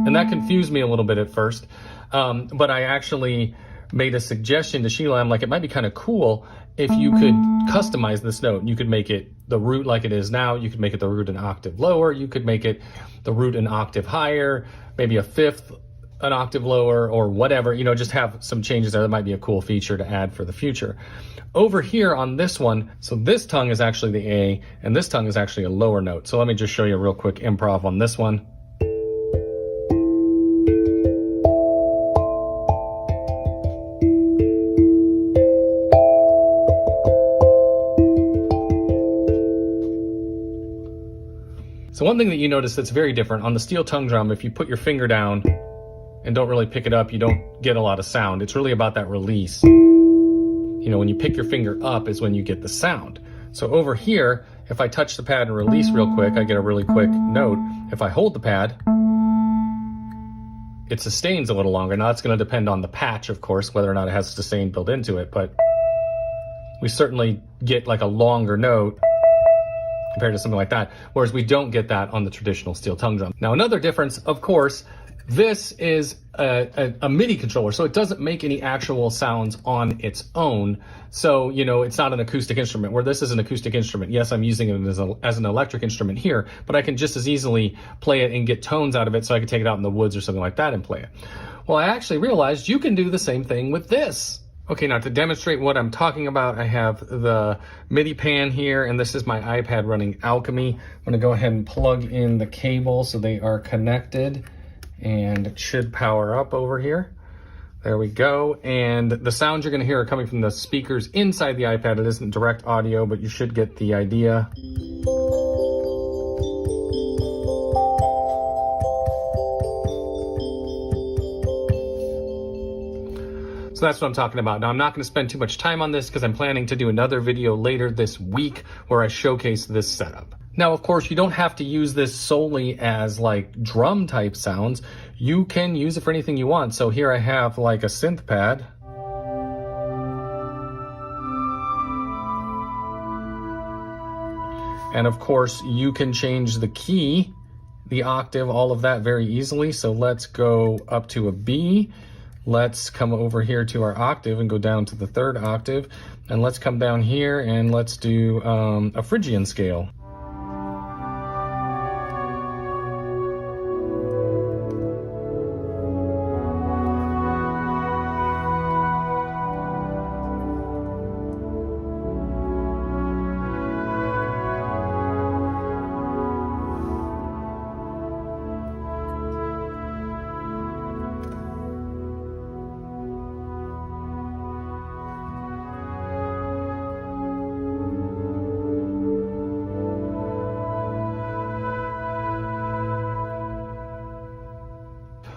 And that confused me a little bit at first, but I actually made a suggestion to Shiela. I'm like, it might be kind of cool if you could customize this note. You could make it the root like it is now. You could make it the root an octave lower. You could make it the root an octave higher, maybe a fifth an octave lower, or whatever, you know, just have some changes there. That might be a cool feature to add for the future. Over here on this one, so this tongue is actually the A, and this tongue is actually a lower note. So let me just show you a real quick improv on this one. So one thing that you notice that's very different on the steel tongue drum, if you put your finger down and don't really pick it up, you don't get a lot of sound. It's really about that release. You know, when you pick your finger up is when you get the sound. So over here, if I touch the pad and release real quick, I get a really quick note. If I hold the pad, it sustains a little longer. Now it's going to depend on the patch, of course, whether or not it has sustain built into it, but we certainly get like a longer note compared to something like that, whereas we don't get that on the traditional steel tongue drum. Now another difference, of course, this is a MIDI controller, so it doesn't make any actual sounds on its own. So, you know, it's not an acoustic instrument, where this is an acoustic instrument. Yes, I'm using it as an electric instrument here, but I can just as easily play it and get tones out of it, so I can take it out in the woods or something like that and play it. Well, I actually realized you can do the same thing with this. Okay, now to demonstrate what I'm talking about, I have the MidiPan here, and this is my iPad running Alchemy. I'm gonna go ahead and plug in the cable so they are connected, and it should power up over here. There we go. And the sounds you're gonna hear are coming from the speakers inside the iPad. It isn't direct audio, but you should get the idea. So that's what I'm talking about. Now, I'm not going to spend too much time on this because I'm planning to do another video later this week where I showcase this setup. Now, of course, you don't have to use this solely as like drum type sounds. You can use it for anything you want. So here I have like a synth pad. And of course, you can change the key, the octave, all of that very easily. So let's go up to a B. Let's come over here to our octave and go down to the third octave. And let's come down here and let's do a Phrygian scale.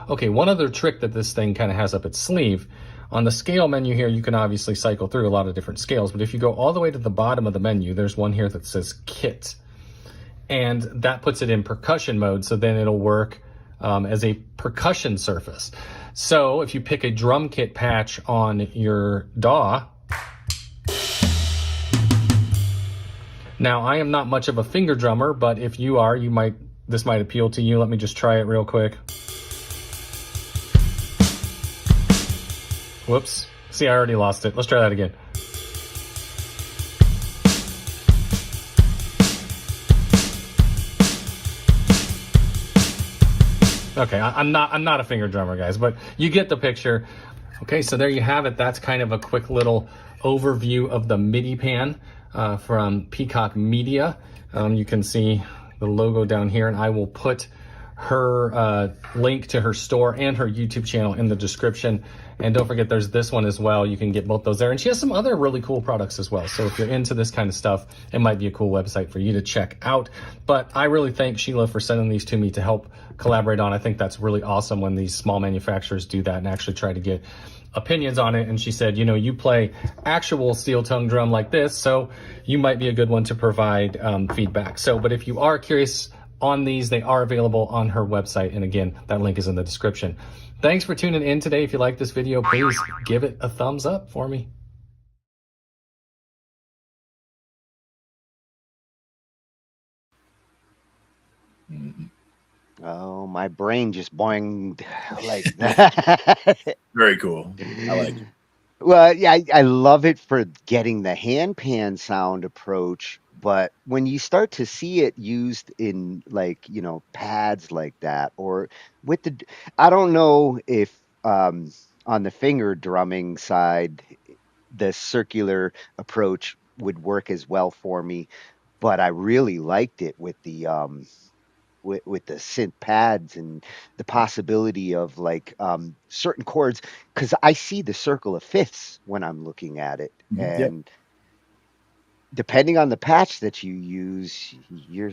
Okay, one other trick that this thing kind of has up its sleeve, on the scale menu here, you can obviously cycle through a lot of different scales, but if you go all the way to the bottom of the menu, there's one here that says Kit, and that puts it in percussion mode, so then it'll work as a percussion surface. So if you pick a drum kit patch on your DAW, now I am not much of a finger drummer, but if you are, this might appeal to you. Let me just try it real quick. Whoops. See, I already lost it. Let's try that again. Okay, I'm not a finger drummer, guys, but you get the picture. Okay, so there you have it. That's kind of a quick little overview of the MIDI-Pan from Peacock Media. You can see the logo down here, and I will put her link to her store and her YouTube channel in the description. And don't forget, there's this one as well. You can get both those there. And she has some other really cool products as well. So if you're into this kind of stuff, it might be a cool website for you to check out. But I really thank Shiela for sending these to me to help collaborate on. I think that's really awesome when these small manufacturers do that and actually try to get opinions on it. And she said, you know, you play actual steel tongue drum like this, so you might be a good one to provide feedback. So, but if you are curious on these, they are available on her website. And again, that link is in the description. Thanks for tuning in today. If you like this video, please give it a thumbs up for me. Oh, my brain just boinged like that. Very cool. I like it. Well, yeah, I love it for getting the handpan sound approach, but when you start to see it used in like, you know, pads like that, or with the, I don't know if on the finger drumming side, the circular approach would work as well for me, but I really liked it with the with the synth pads and the possibility of like certain chords, because I see the circle of fifths when I'm looking at it. Yep. And depending on the patch that you use, you're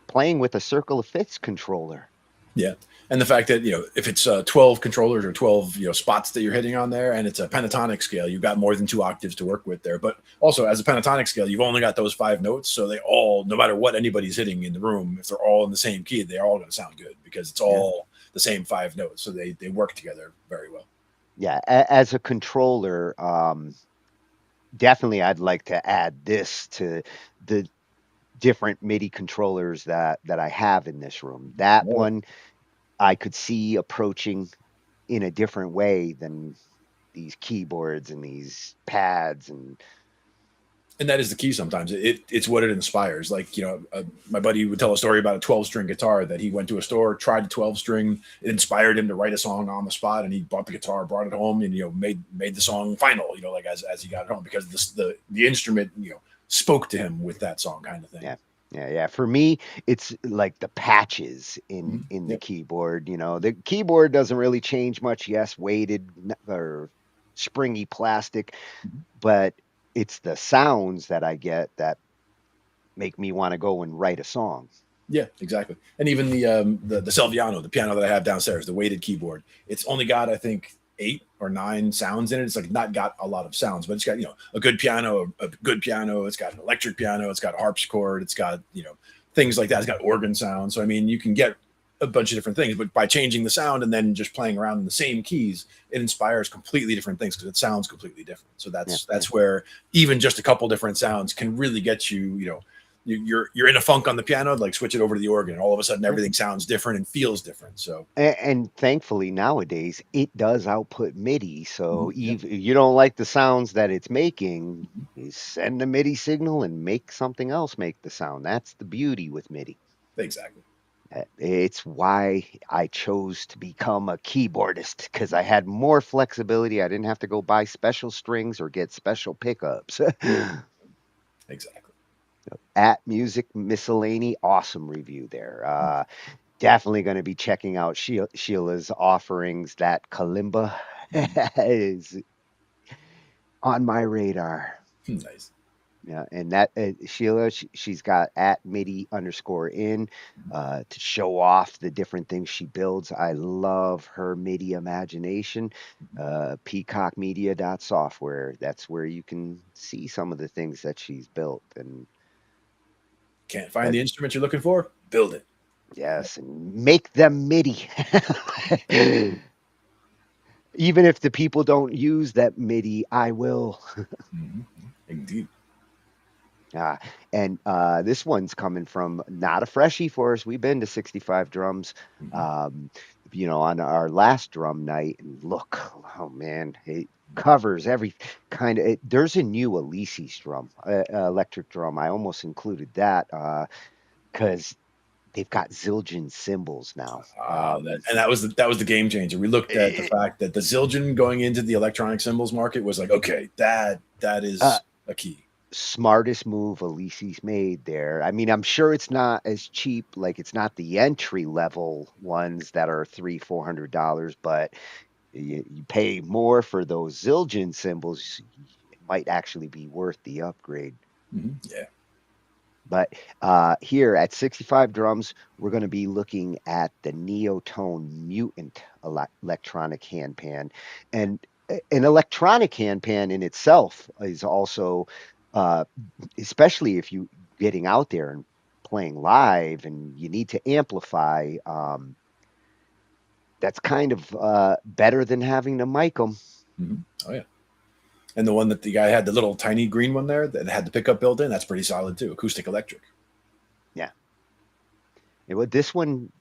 playing with a circle of fifths controller. Yeah. And the fact that, you know, if it's 12 controllers or 12, you know, spots that you're hitting on there, and it's a pentatonic scale, you've got more than 2 octaves to work with there. But also as a pentatonic scale, you've only got those 5 notes. So they all, no matter what anybody's hitting in the room, if they're all in the same key, they're all going to sound good because it's all the same 5 notes. So they work together very well. Yeah. As a controller, definitely I'd like to add this to the different MIDI controllers that I have in this room. That one I could see approaching in a different way than these keyboards and these pads. And that is the key sometimes. It's what it inspires. Like, you know, my buddy would tell a story about a 12-string guitar that he went to a store, tried the 12-string. It inspired him to write a song on the spot, and he bought the guitar, brought it home, and, you know, made the song final, you know, like as he got it home, because the instrument, you know, spoke to him with that song kind of thing. Yeah. For me, it's like the patches in the keyboard. You know, the keyboard doesn't really change much. Yes, weighted or springy plastic, but it's the sounds that I get that make me want to go and write a song. Yeah, exactly. And even the Selviano, the piano that I have downstairs, the weighted keyboard, it's only got, I think, 8 or 9 sounds in it. It's like not got a lot of sounds, but it's got, you know, a good piano. It's got an electric piano. It's got a harpsichord. It's got, you know, things like that. It's got organ sound. So, I mean, you can get a bunch of different things, but by changing the sound and then just playing around in the same keys, it inspires completely different things because it sounds completely different. So that's where even just a couple different sounds can really get you, you know, you're in a funk on the piano, like switch it over to the organ, and all of a sudden everything sounds different and feels different. So and thankfully nowadays it does output MIDI. So if you don't like the sounds that it's making, you send a MIDI signal and make something else make the sound. That's the beauty with MIDI. Exactly. It's why I chose to become a keyboardist, because I had more flexibility. I didn't have to go buy special strings or get special pickups. Exactly. At Music Miscellany, awesome review there. Definitely going to be checking out Shiela's offerings. That kalimba is on my radar. Nice. Yeah, and that Sheila, she's got at MIDI_in to show off the different things she builds. I love her MIDI imagination. Peacockmedia.software. That's where you can see some of the things that she's built. And Can't find the instrument you're looking for? Build it. yes, and make them MIDI. Even if the people don't use that MIDI, I will. Indeed. And this one's coming from not a freshie for us. We've been to 65 drums, on our last drum night. And look, oh man, it covers every kind of. There's a new Alesis drum, electric drum. I almost included that because they've got Zildjian cymbals now. And that was the game changer. We looked at the fact that the Zildjian going into the electronic cymbals market was like, okay, that is a key. Smartest move Alesis made there. I mean, I'm sure it's not as cheap, like it's not the entry level ones that are $300-400, but you pay more for those Zildjian cymbals. It might actually be worth the upgrade. Yeah. But here at 65 drums, we're going to be looking at the Neotone Mutant electronic handpan. And an electronic handpan in itself is also, especially if you getting out there and playing live and you need to amplify, that's kind of better than having to mic them. Oh yeah. And the one that the guy had, the little tiny green one there that had the pickup built in, that's pretty solid too. Acoustic electric. Yeah. Well, this one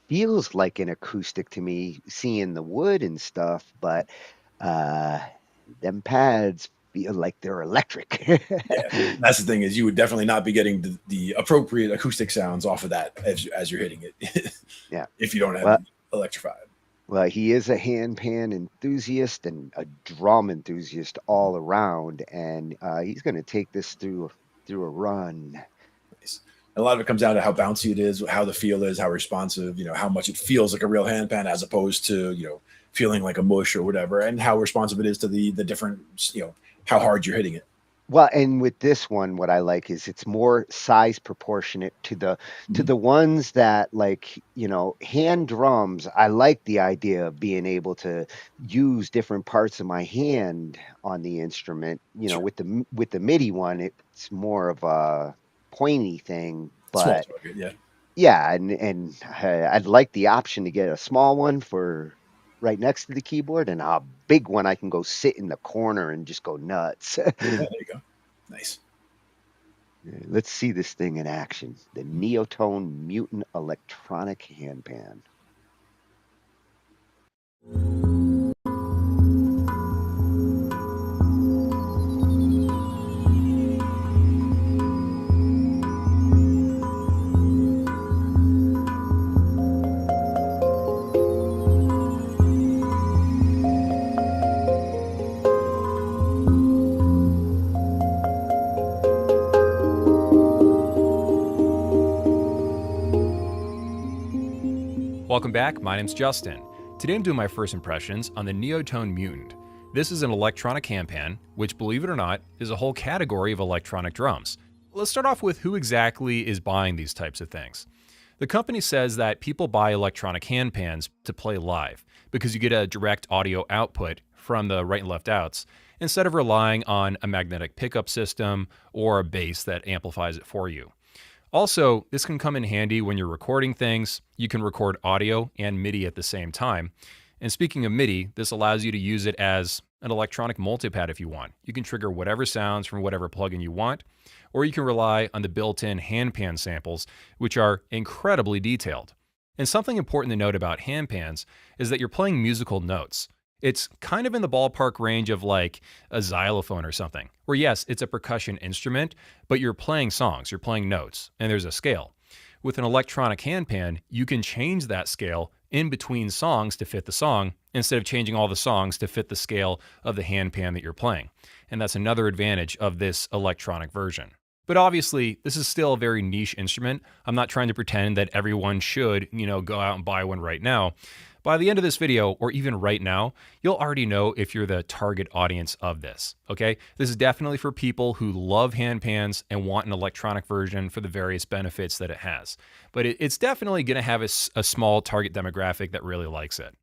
feels like an acoustic to me, seeing the wood and stuff, but them pads feel like they're electric. Yeah, that's the thing, is you would definitely not be getting the appropriate acoustic sounds off of that as you're hitting it. Yeah. If you don't have it electrified. Well, he is a handpan enthusiast and a drum enthusiast all around, and he's going to take this through a run. Nice. A lot of it comes down to how bouncy it is, how the feel is, how responsive, how much it feels like a real handpan as opposed to, feeling like a mush or whatever, and how responsive it is to the different, how hard you're hitting it. Well, and with this one, what I like is it's more size proportionate to the ones that, like, hand drums. I like the idea of being able to use different parts of my hand on the instrument. Sure. With the MIDI one, it's more of a pointy thing. But yeah, and I'd like the option to get a small one for right next to the keyboard, and a big one I can go sit in the corner and just go nuts. Yeah, there you go. Nice. Let's see this thing in action. The Neotone Mutant electronic handpan. Welcome back, my name's Justin. Today I'm doing my first impressions on the Neotone Mutant. This is an electronic handpan, which, believe it or not, is a whole category of electronic drums. Let's start off with who exactly is buying these types of things. The company says that people buy electronic handpans to play live because you get a direct audio output from the right and left outs instead of relying on a magnetic pickup system or a bass that amplifies it for you. Also, this can come in handy when you're recording things. You can record audio and MIDI at the same time. And speaking of MIDI, this allows you to use it as an electronic multipad if you want. You can trigger whatever sounds from whatever plugin you want, or you can rely on the built-in HandPan samples, which are incredibly detailed. And something important to note about HandPans is that you're playing musical notes. It's kind of in the ballpark range of like a xylophone or something, where yes, it's a percussion instrument, but you're playing songs, you're playing notes, and there's a scale. With an electronic handpan, you can change that scale in between songs to fit the song, instead of changing all the songs to fit the scale of the handpan that you're playing. And that's another advantage of this electronic version. But obviously, this is still a very niche instrument. I'm not trying to pretend that everyone should, go out and buy one right now. By the end of this video, or even right now, you'll already know if you're the target audience of this, okay? This is definitely for people who love HandPans and want an electronic version for the various benefits that it has. But it's definitely gonna have a small target demographic that really likes it.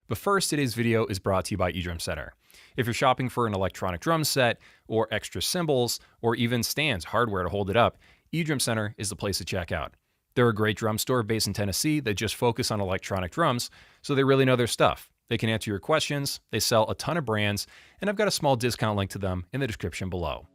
But first, today's video is brought to you by eDrum Center. If you're shopping for an electronic drum set, or extra cymbals, or even stands, hardware to hold it up, eDrum Center is the place to check out. They're a great drum store based in Tennessee that just focus on electronic drums, so they really know their stuff. They can answer your questions, they sell a ton of brands, and I've got a small discount link to them in the description below.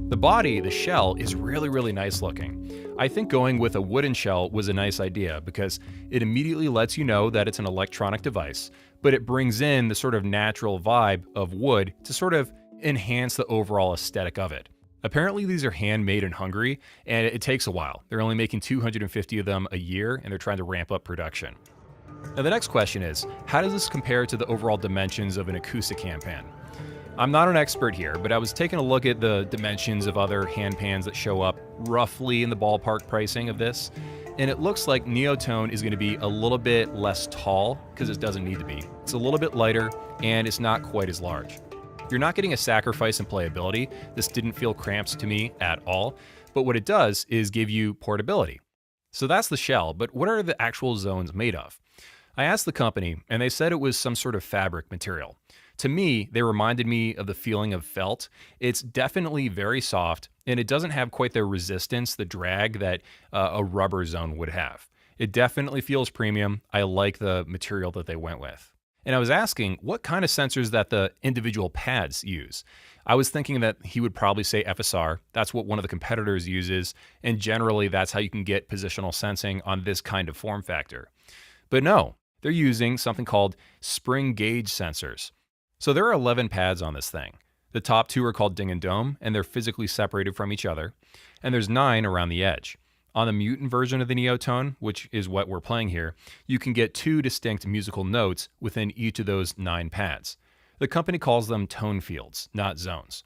The body, the shell, is really nice looking. I think going with a wooden shell was a nice idea because it immediately lets you know that it's an electronic device, but it brings in the sort of natural vibe of wood to sort of enhance the overall aesthetic of it. Apparently these are handmade in Hungary, and it takes a while. They're only making 250 of them a year, and they're trying to ramp up production. Now the next question is, how does this compare to the overall dimensions of an acoustic HandPan? I'm not an expert here, but I was taking a look at the dimensions of other HandPans that show up roughly in the ballpark pricing of this, and it looks like Neotone is going to be a little bit less tall because it doesn't need to be. It's a little bit lighter, and it's not quite as large. You're not getting a sacrifice in playability. This didn't feel cramped to me at all, but what it does is give you portability. So that's the shell, but what are the actual zones made of? I asked the company, and they said it was some sort of fabric material. To me, they reminded me of the feeling of felt. It's definitely very soft, and it doesn't have quite the resistance, the drag that a rubber zone would have. It definitely feels premium. I like the material that they went with. And I was asking what kind of sensors that the individual pads use. I was thinking that he would probably say FSR. That's what one of the competitors uses, and generally that's how you can get positional sensing on this kind of form factor. But no, they're using something called spring gauge sensors. So there are 11 pads on this thing. The top 2 are called ding and dome, and they're physically separated from each other. And there's 9 around the edge. On the Mutant version of the Neotone, which is what we're playing here, you can get 2 distinct musical notes within each of those 9 pads. The company calls them tone fields, not zones.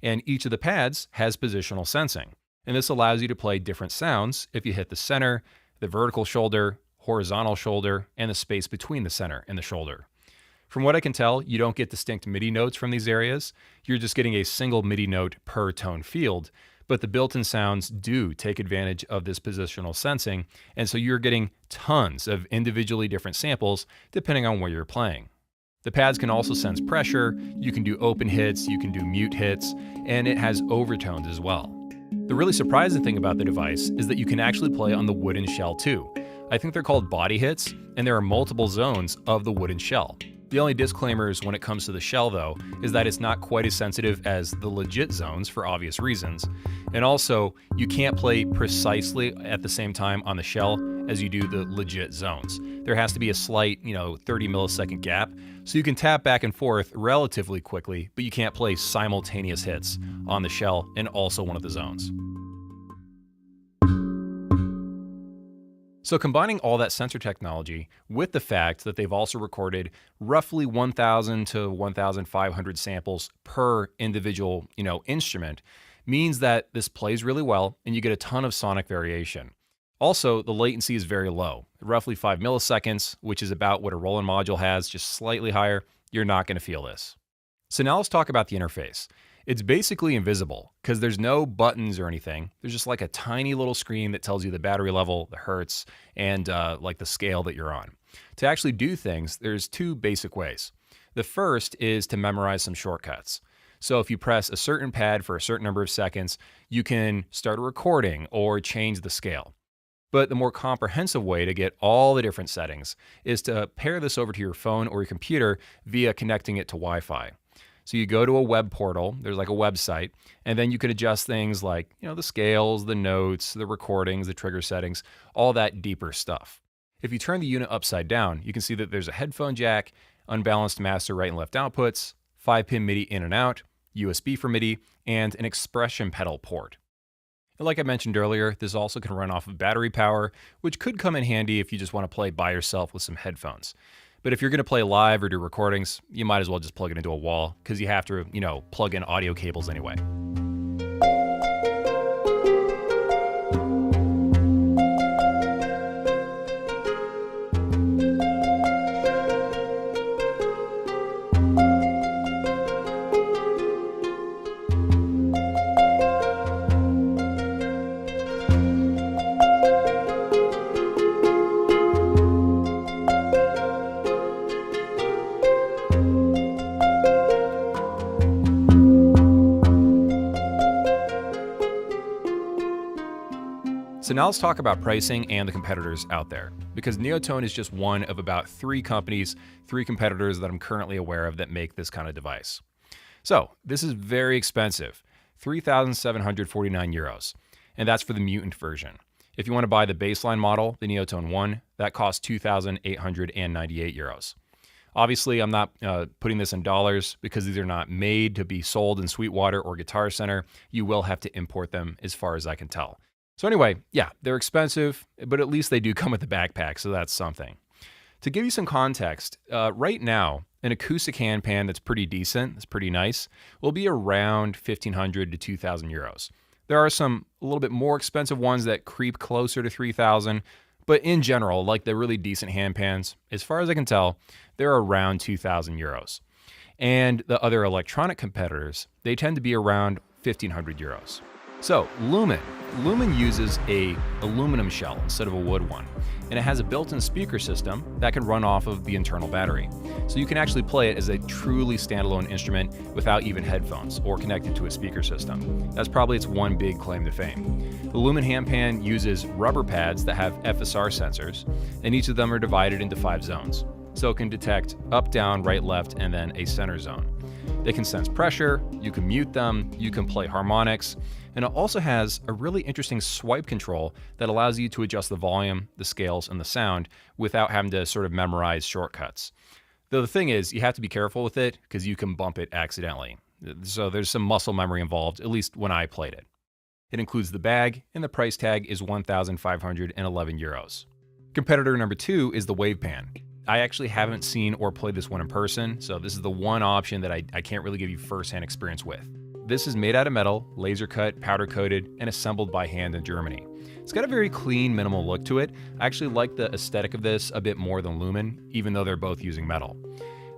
And each of the pads has positional sensing. And this allows you to play different sounds if you hit the center, the vertical shoulder, horizontal shoulder, and the space between the center and the shoulder. From what I can tell, you don't get distinct MIDI notes from these areas. You're just getting a single MIDI note per tone field, but the built-in sounds do take advantage of this positional sensing, and so you're getting tons of individually different samples depending on where you're playing. The pads can also sense pressure, you can do open hits, you can do mute hits, and it has overtones as well. The really surprising thing about the device is that you can actually play on the wooden shell too. I think they're called body hits, and there are multiple zones of the wooden shell. The only disclaimers when it comes to the shell, though, is that it's not quite as sensitive as the legit zones for obvious reasons. And also, you can't play precisely at the same time on the shell as you do the legit zones. There has to be a slight, 30 millisecond gap, so you can tap back and forth relatively quickly, but you can't play simultaneous hits on the shell and also one of the zones. So combining all that sensor technology with the fact that they've also recorded roughly 1,000 to 1,500 samples per individual, instrument means that this plays really well and you get a ton of sonic variation. Also, the latency is very low, roughly 5 milliseconds, which is about what a Roland module has, just slightly higher. You're not going to feel this. So now let's talk about the interface. It's basically invisible because there's no buttons or anything. There's just like a tiny little screen that tells you the battery level, the hertz, and like the scale that you're on. To actually do things, there's 2 basic ways. The first is to memorize some shortcuts. So if you press a certain pad for a certain number of seconds, you can start a recording or change the scale. But the more comprehensive way to get all the different settings is to pair this over to your phone or your computer via connecting it to Wi-Fi. So you go to a web portal, there's like a website, and then you can adjust things like, the scales, the notes, the recordings, the trigger settings, all that deeper stuff. If you turn the unit upside down, you can see that there's a headphone jack, unbalanced master right and left outputs, 5-pin MIDI in and out, USB for MIDI, and an expression pedal port. And like I mentioned earlier, this also can run off of battery power, which could come in handy if you just want to play by yourself with some headphones. But if you're going to play live or do recordings, you might as well just plug it into a wall because you have to, plug in audio cables anyway. So now let's talk about pricing and the competitors out there, because Neotone is just one of about 3 companies, 3 competitors that I'm currently aware of that make this kind of device. So this is very expensive, 3,749 euros, and that's for the Mutant version. If you want to buy the baseline model, the Neotone 1, that costs 2,898 euros. Obviously, I'm not putting this in dollars because these are not made to be sold in Sweetwater or Guitar Center. You will have to import them as far as I can tell. So anyway, yeah, they're expensive, but at least they do come with a backpack, so that's something. To give you some context, right now, an acoustic HandPan that's pretty decent, that's pretty nice, will be around 1,500 to 2,000 euros. There are some a little bit more expensive ones that creep closer to 3,000, but in general, like the really decent HandPans, as far as I can tell, they're around 2,000 euros. And the other electronic competitors, they tend to be around 1,500 euros. So Lumen uses a aluminum shell instead of a wood one, and it has a built-in speaker system that can run off of the internal battery. So you can actually play it as a truly standalone instrument without even headphones or connected to a speaker system. That's probably its one big claim to fame. The Lumen HandPan uses rubber pads that have FSR sensors, and each of them are divided into 5 zones. So it can detect up, down, right, left, and then a center zone. They can sense pressure, you can mute them, you can play harmonics, and it also has a really interesting swipe control that allows you to adjust the volume, the scales, and the sound without having to sort of memorize shortcuts. Though the thing is, you have to be careful with it because you can bump it accidentally. So there's some muscle memory involved, at least when I played it. It includes the bag, and the price tag is 1,511 euros. Competitor number 2 is the WavePan. I actually haven't seen or played this one in person, so this is the one option that I can't really give you first-hand experience with. This is made out of metal, laser cut, powder coated, and assembled by hand in Germany. It's got a very clean, minimal look to it. I actually like the aesthetic of this a bit more than Lumen, even though they're both using metal.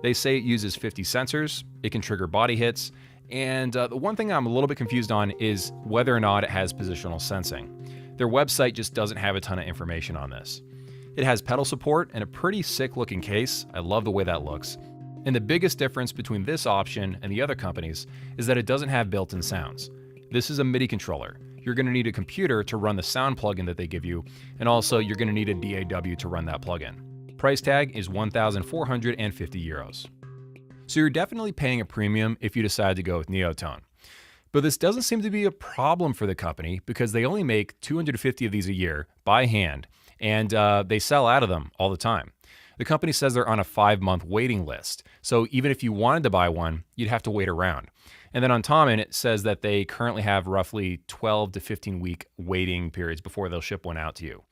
They say it uses 50 sensors, it can trigger body hits, and the one thing I'm a little bit confused on is whether or not it has positional sensing. Their website just doesn't have a ton of information on this. It has pedal support and a pretty sick looking case. I love the way that looks. And the biggest difference between this option and the other companies is that it doesn't have built-in sounds. This is a MIDI controller. You're going to need a computer to run the sound plugin that they give you, and also you're going to need a DAW to run that plugin. Price tag is 1,450 euros. So you're definitely paying a premium if you decide to go with Neotone. But this doesn't seem to be a problem for the company because they only make 250 of these a year by hand, and they sell out of them all the time. The company says they're on a 5-month waiting list, so even if you wanted to buy one, you'd have to wait around. And then on Talkin, it says that they currently have roughly 12 to 15 week waiting periods before they'll ship one out to you.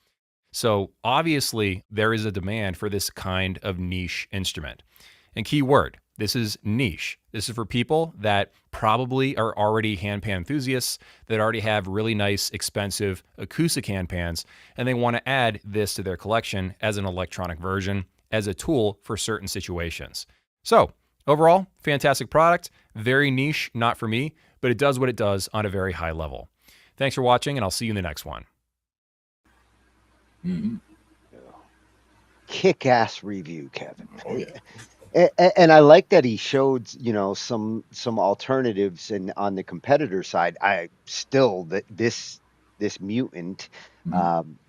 So obviously there is a demand for this kind of niche instrument. And key word, this is niche. This is for people that probably are already HandPan enthusiasts, that already have really nice, expensive acoustic HandPans, and they want to add this to their collection as an electronic version, as a tool for certain situations. So overall, fantastic product, very niche, not for me, but it does what it does on a very high level. Thanks for watching, and I'll see you in the next one. Mm-hmm. Kick-ass review, Kevin. Oh yeah. And I like that he showed, some alternatives, and on the competitor side, this Mutant,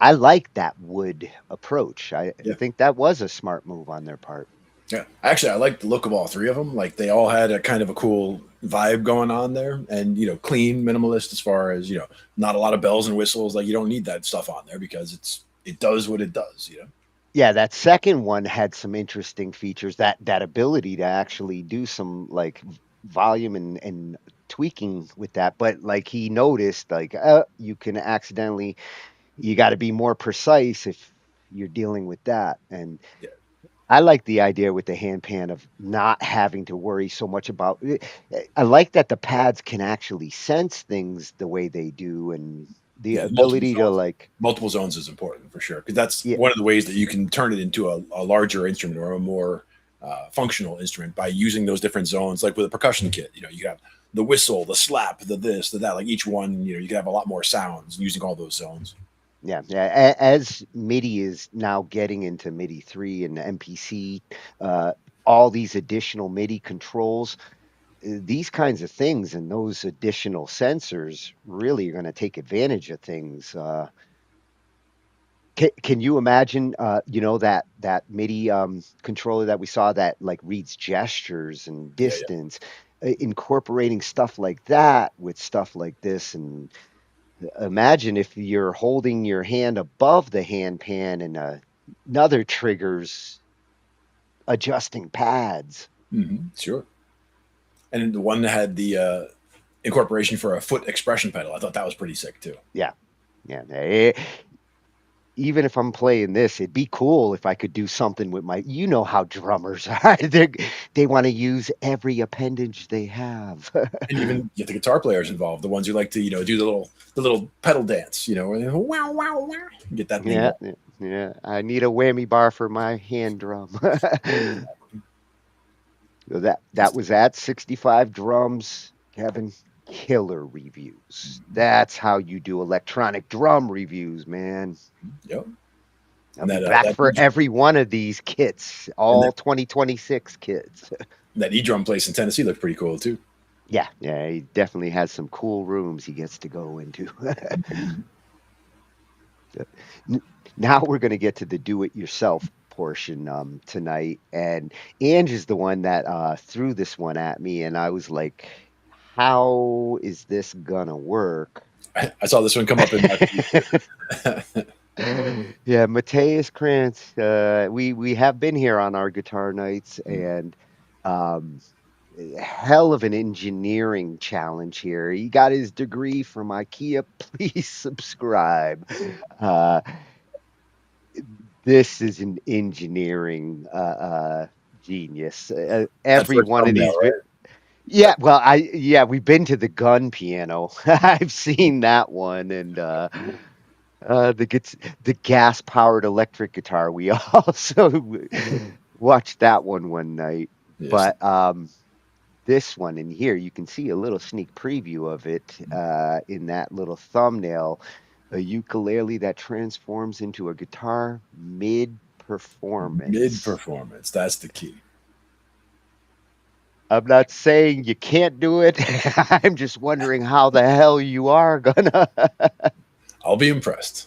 I like that wood approach. I think that was a smart move on their part. Yeah, actually, I like the look of all 3 of them. Like they all had a kind of a cool vibe going on there, and clean, minimalist as far as not a lot of bells and whistles. Like you don't need that stuff on there because it does what it does. Yeah, that second one had some interesting features. That ability to actually do some like volume and tweaking with that. But like he noticed, like you can accidentally, you got to be more precise if you're dealing with that. And I like the idea with the HandPan of not having to worry so much about. I like that the pads can actually sense things the way they do, and the ability to like multiple zones is important for sure, because that's one of the ways that you can turn it into a larger instrument or a more functional instrument by using those different zones. Like with a percussion kit, you know, you have the whistle, the slap, the this, the that. Like each one, you know, you can have a lot more sounds using all those zones. Yeah. As MIDI is now getting into MIDI 3 and MPC, all these additional MIDI controls, these kinds of things and those additional sensors really are going to take advantage of things. Can you imagine, you know, that MIDI controller that we saw that like reads gestures and distance, incorporating stuff like that with stuff like this? And imagine if you're holding your hand above the HandPan and another triggers adjusting pads. Sure. And the one that had the incorporation for a foot expression pedal, I thought that was pretty sick too. Yeah. Even if I'm playing this, it'd be cool if I could do something with my, you know how drummers are. They want to use every appendage they have. And even get the guitar players involved, the ones who like to, you know, do the little pedal dance, you know, where they go, wow, wow, wow. Get that thing. Yeah. I need a whammy bar for my hand drum. That was at 65 drums, Kevin. Killer reviews. That's how you do electronic drum reviews, man. Yep. I'll be back for every one of these kits, all 2026 kits. That E-drum place in Tennessee looked pretty cool too. Yeah, he definitely has some cool rooms he gets to go into. Now we're going to get to the do-it-yourself portion tonight, and Ange is the one that threw this one at me, and I was like, how is this gonna work? I saw this one come up in Yeah, Mateus Krantz, we have been here on our guitar nights, and hell of an engineering challenge here. He got his degree from IKEA. Please subscribe. This is an engineering genius. Every one of these. Right? Yeah, well, we've been to the gun piano. I've seen that one, and the gas-powered electric guitar. We also watched that one night. Yes. But this one in here, you can see a little sneak preview of it in that little thumbnail. A ukulele that transforms into a guitar mid-performance. Mid-performance, that's the key. I'm not saying you can't do it. I'm just wondering how the hell you are gonna. I'll be impressed.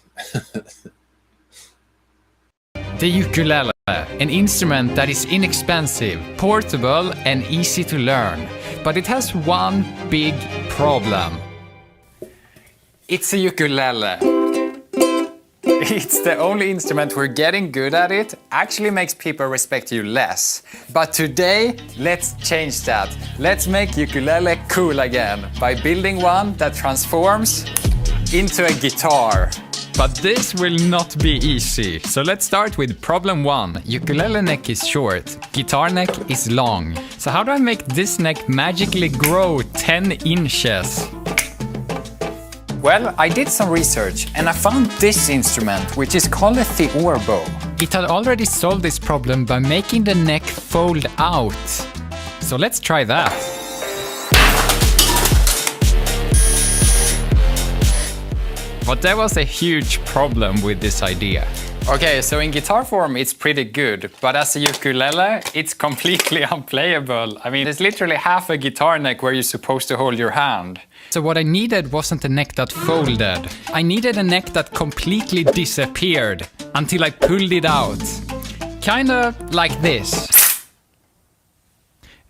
The ukulele, an instrument that is inexpensive, portable, and easy to learn. But it has one big problem. It's a ukulele. It's the only instrument where getting good at it actually makes people respect you less. But today, let's change that. Let's make ukulele cool again by building one that transforms into a guitar. But this will not be easy. So let's start with problem 1. Ukulele neck is short, guitar neck is long. So how do I make this neck magically grow 10 inches? Well, I did some research and I found this instrument, which is called a theorbo. It had already solved this problem by making the neck fold out. So let's try that. But there was a huge problem with this idea. Okay, so in guitar form it's pretty good, but as a ukulele, it's completely unplayable. I mean, there's literally half a guitar neck where you're supposed to hold your hand. So what I needed wasn't a neck that folded. I needed a neck that completely disappeared until I pulled it out. Kinda like this.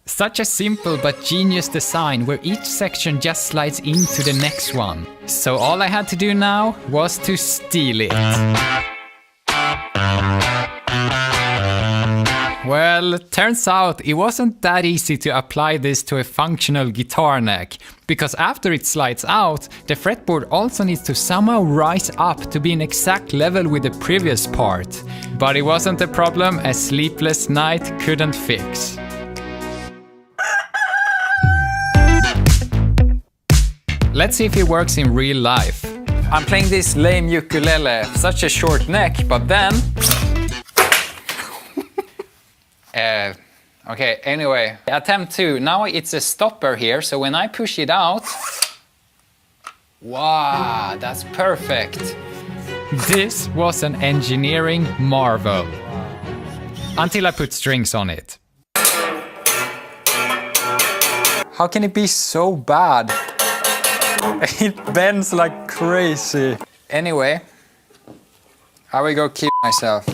Such a simple but genius design where each section just slides into the next one. So all I had to do now was to steal it. Well, turns out it wasn't that easy to apply this to a functional guitar neck, because after it slides out, the fretboard also needs to somehow rise up to be in exact level with the previous part. But it wasn't a problem a sleepless night couldn't fix. Let's see if it works in real life. I'm playing this lame ukulele, such a short neck, but then... okay, anyway, attempt 2. Now it's a stopper here, so when I push it out... Wow, that's perfect. This was an engineering marvel. Until I put strings on it. How can it be so bad? It bends like crazy. Anyway, I will go kill myself.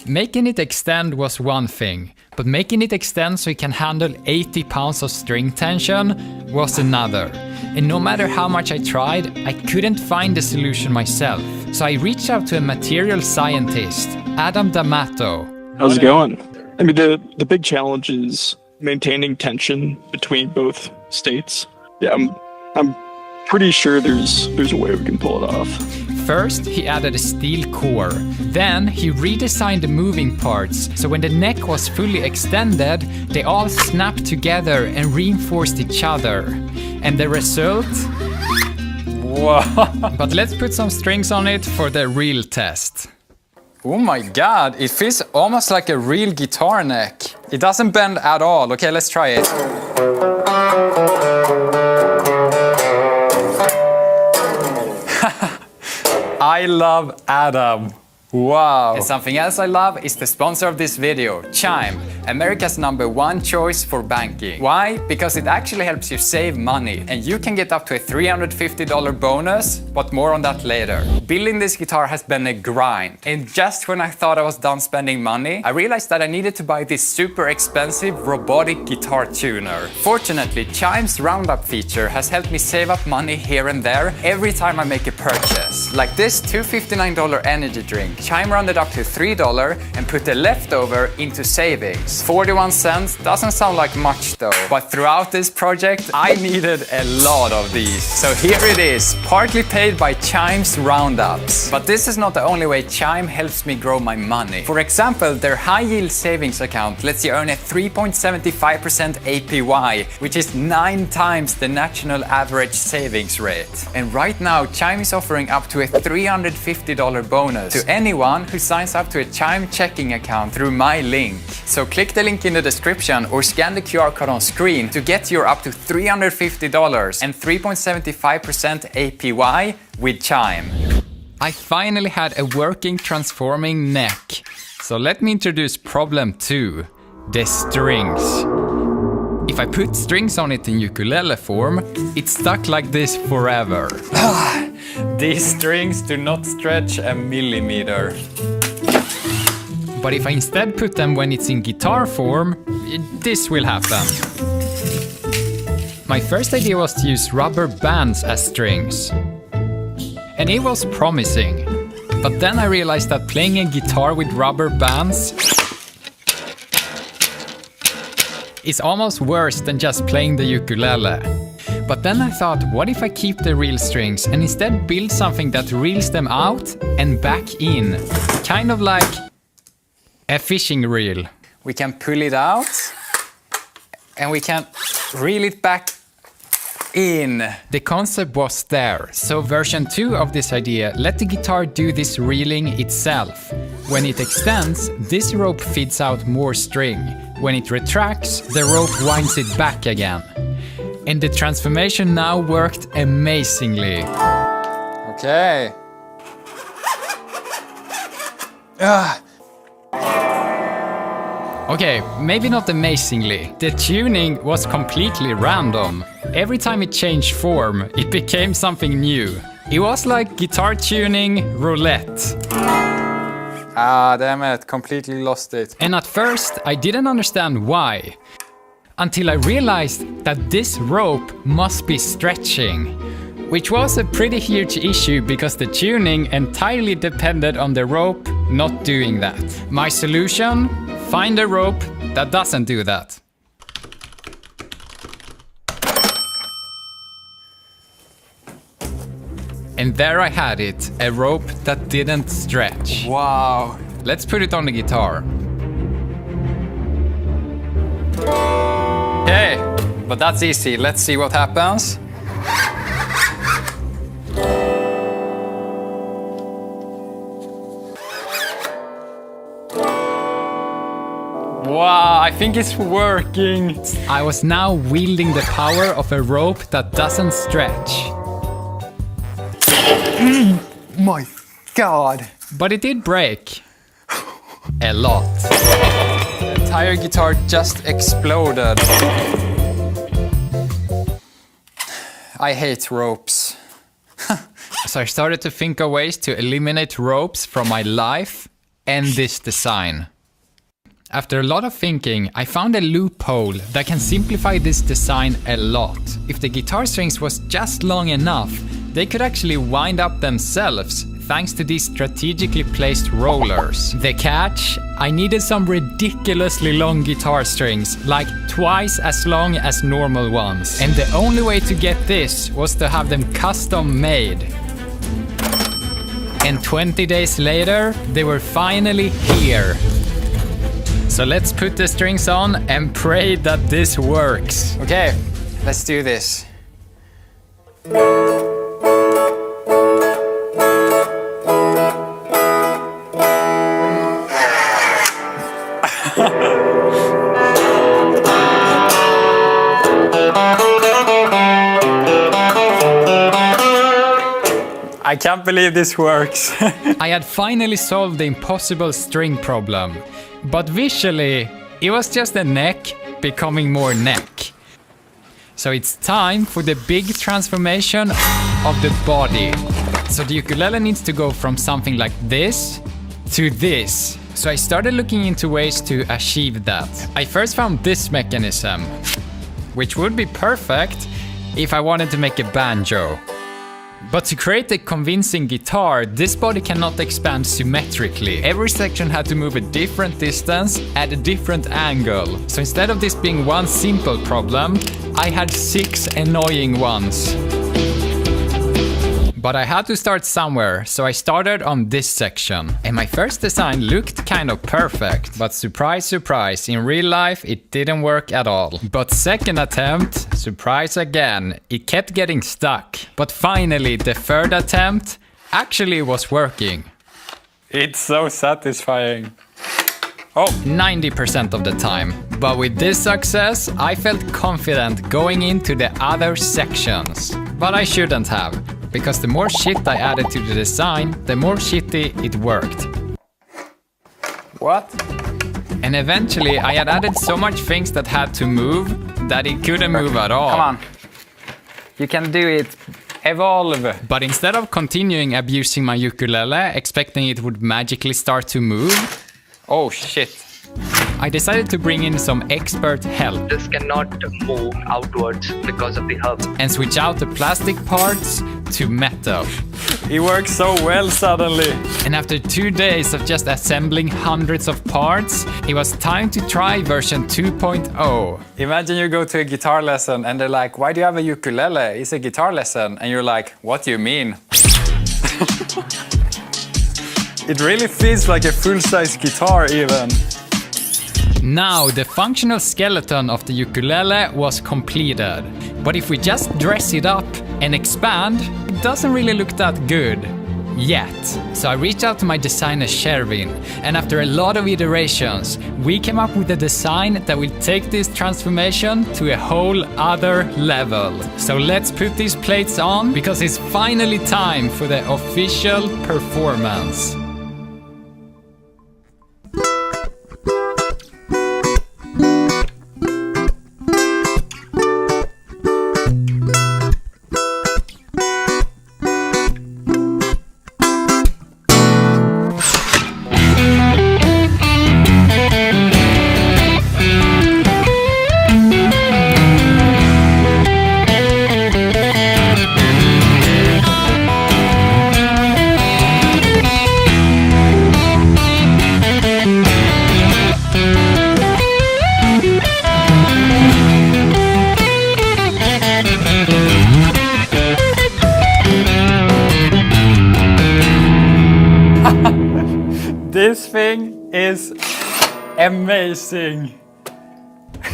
Making it extend was one thing, but making it extend so it can handle 80 pounds of string tension was another. And no matter how much I tried, I couldn't find the solution myself. So I reached out to a material scientist, Adam D'Amato. How's it going? I mean, the big challenge is maintaining tension between both states. Yeah, I'm pretty sure there's a way we can pull it off. First, he added a steel core. Then, he redesigned the moving parts, so when the neck was fully extended, they all snapped together and reinforced each other. And the result? Wow! But let's put some strings on it for the real test. Oh my god, it feels almost like a real guitar neck. It doesn't bend at all. Okay, let's try it. I love Adam. Wow. And something else I love is the sponsor of this video, Chime, America's #1 choice for banking. Why? Because it actually helps you save money, and you can get up to a $350 bonus, but more on that later. Building this guitar has been a grind, and just when I thought I was done spending money, I realized that I needed to buy this super expensive robotic guitar tuner. Fortunately, Chime's roundup feature has helped me save up money here and there every time I make a purchase. Like this $259 energy drink. Chime rounded up to $3 and put the leftover into savings. 41 cents doesn't sound like much though, but throughout this project I needed a lot of these. So here it is, partly paid by Chime's roundups. But this is not the only way Chime helps me grow my money. For example, their high yield savings account lets you earn a 3.75% APY, which is 9 times the national average savings rate. And right now Chime is offering up to a $350 bonus to anyone who signs up to a Chime checking account through my link. So click the link in the description or scan the QR code on screen to get your up to $350 and 3.75% APY with Chime. I finally had a working transforming neck. So let me introduce problem 2, the strings. If I put strings on it in ukulele form, it's stuck like this forever. These strings do not stretch a millimeter. But if I instead put them when it's in guitar form, this will happen. My first idea was to use rubber bands as strings. And it was promising. But then I realized that playing a guitar with rubber bands is almost worse than just playing the ukulele. But then I thought, what if I keep the real strings and instead build something that reels them out and back in? Kind of like a fishing reel. We can pull it out and we can reel it back in. The concept was there, so version 2 of this idea let the guitar do this reeling itself. When it extends, this rope feeds out more string. When it retracts, the rope winds it back again. And the transformation now worked amazingly. Okay. Okay, maybe not amazingly. The tuning was completely random. Every time it changed form, it became something new. It was like guitar tuning roulette. Ah, damn it, completely lost it. And at first, I didn't understand why. Until I realized that this rope must be stretching. Which was a pretty huge issue because the tuning entirely depended on the rope not doing that. My solution? find a rope that doesn't do that. And there I had it, a rope that didn't stretch. Wow. Let's put it on the guitar. Okay, but that's easy. Let's see what happens. Wow, I think it's working. I was now wielding the power of a rope that doesn't stretch. My God. But it did break. A lot. The entire guitar just exploded. I hate ropes. So I started to think of ways to eliminate ropes from my life and this design. After a lot of thinking, I found a loophole that can simplify this design a lot. If the guitar strings was just long enough, they could actually wind up themselves thanks to these strategically placed rollers. The catch? I needed some ridiculously long guitar strings, like twice as long as normal ones. And the only way to get this was to have them custom made. And 20 days later, they were finally here. So let's put the strings on and pray that this works. Okay, let's do this. I can't believe this works. I had finally solved the impossible string problem. But visually, it was just a neck becoming more neck. So it's time for the big transformation of the body. So the ukulele needs to go from something like this to this. So I started looking into ways to achieve that. I first found this mechanism, which would be perfect if I wanted to make a banjo. But to create a convincing guitar, this body cannot expand symmetrically. Every section had to move a different distance at a different angle. So instead of this being one simple problem, I had 6 annoying ones. But I had to start somewhere, so I started on this section. And my first design looked kind of perfect. But surprise, surprise, in real life it didn't work at all. But second attempt, surprise again, it kept getting stuck. But finally, the third attempt actually was working. It's so satisfying. Oh, 90% of the time. But with this success, I felt confident going into the other sections. But I shouldn't have. Because the more shit I added to the design, the more shitty it worked. What? And eventually I had added so much things that had to move that it couldn't move at all. Come on. You can do it. Evolve. But instead of continuing abusing my ukulele, expecting it would magically start to move, oh shit. I decided to bring in some expert help. This cannot move outwards because of the hub. And switch out the plastic parts to metal. It works so well suddenly. And after 2 days of just assembling hundreds of parts, it was time to try version 2.0. Imagine you go to a guitar lesson and they're like, why do you have a ukulele? It's a guitar lesson. And you're like, what do you mean? It really feels like a full-size guitar even. Now the functional skeleton of the ukulele was completed. But if we just dress it up and expand, it doesn't really look that good. Yet. So I reached out to my designer Shervin, and after a lot of iterations, we came up with a design that will take this transformation to a whole other level. So let's put these plates on, because it's finally time for the official performance. This thing is amazing.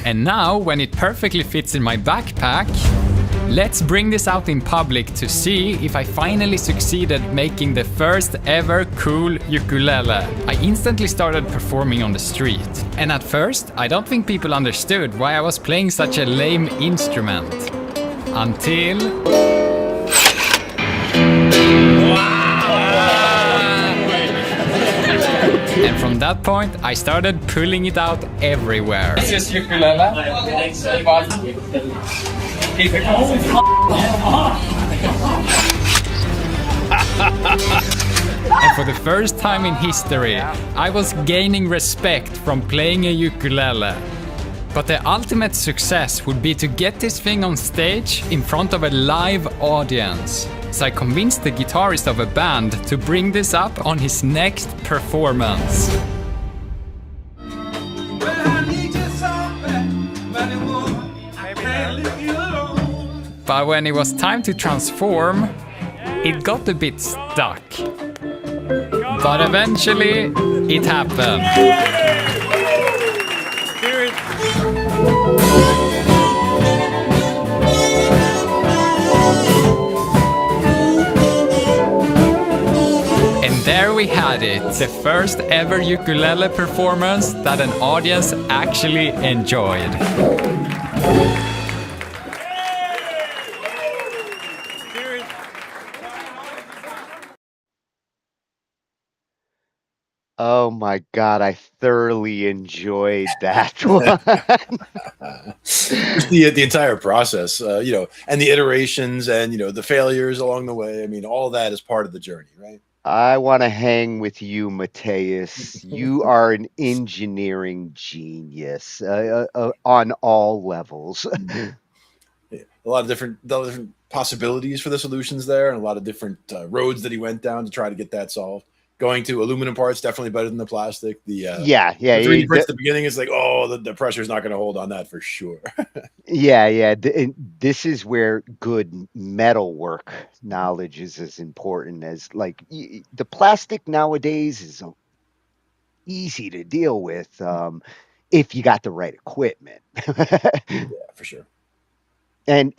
And now, when it perfectly fits in my backpack, let's bring this out in public to see if I finally succeeded making the first ever cool ukulele. I instantly started performing on the street. And at first, I don't think people understood why I was playing such a lame instrument. Until... And from that point, I started pulling it out everywhere. This is ukulele. And for the first time in history, I was gaining respect from playing a ukulele. But the ultimate success would be to get this thing on stage in front of a live audience. So I convinced the guitarist of a band to bring this up on his next performance. But when it was time to transform, it got a bit stuck. But eventually, it happened. And there we had it, the first ever ukulele performance that an audience actually enjoyed. Oh my God, I thoroughly enjoyed that one. Just the entire process, you know, and the iterations and, you know, the failures along the way. I mean, all that is part of the journey, right? I want to hang with you, Mateus. You are an engineering genius on all levels. Yeah, a lot of different possibilities for the solutions there, and a lot of different roads that he went down to try to get that solved. Going to aluminum parts, definitely better than the plastic. The yeah, the 3D prints at the beginning is like, oh, the pressure's not going to hold on that for sure. Yeah. And this is where good metal work knowledge is as important as like the plastic nowadays is easy to deal with if you got the right equipment. Yeah, for sure. And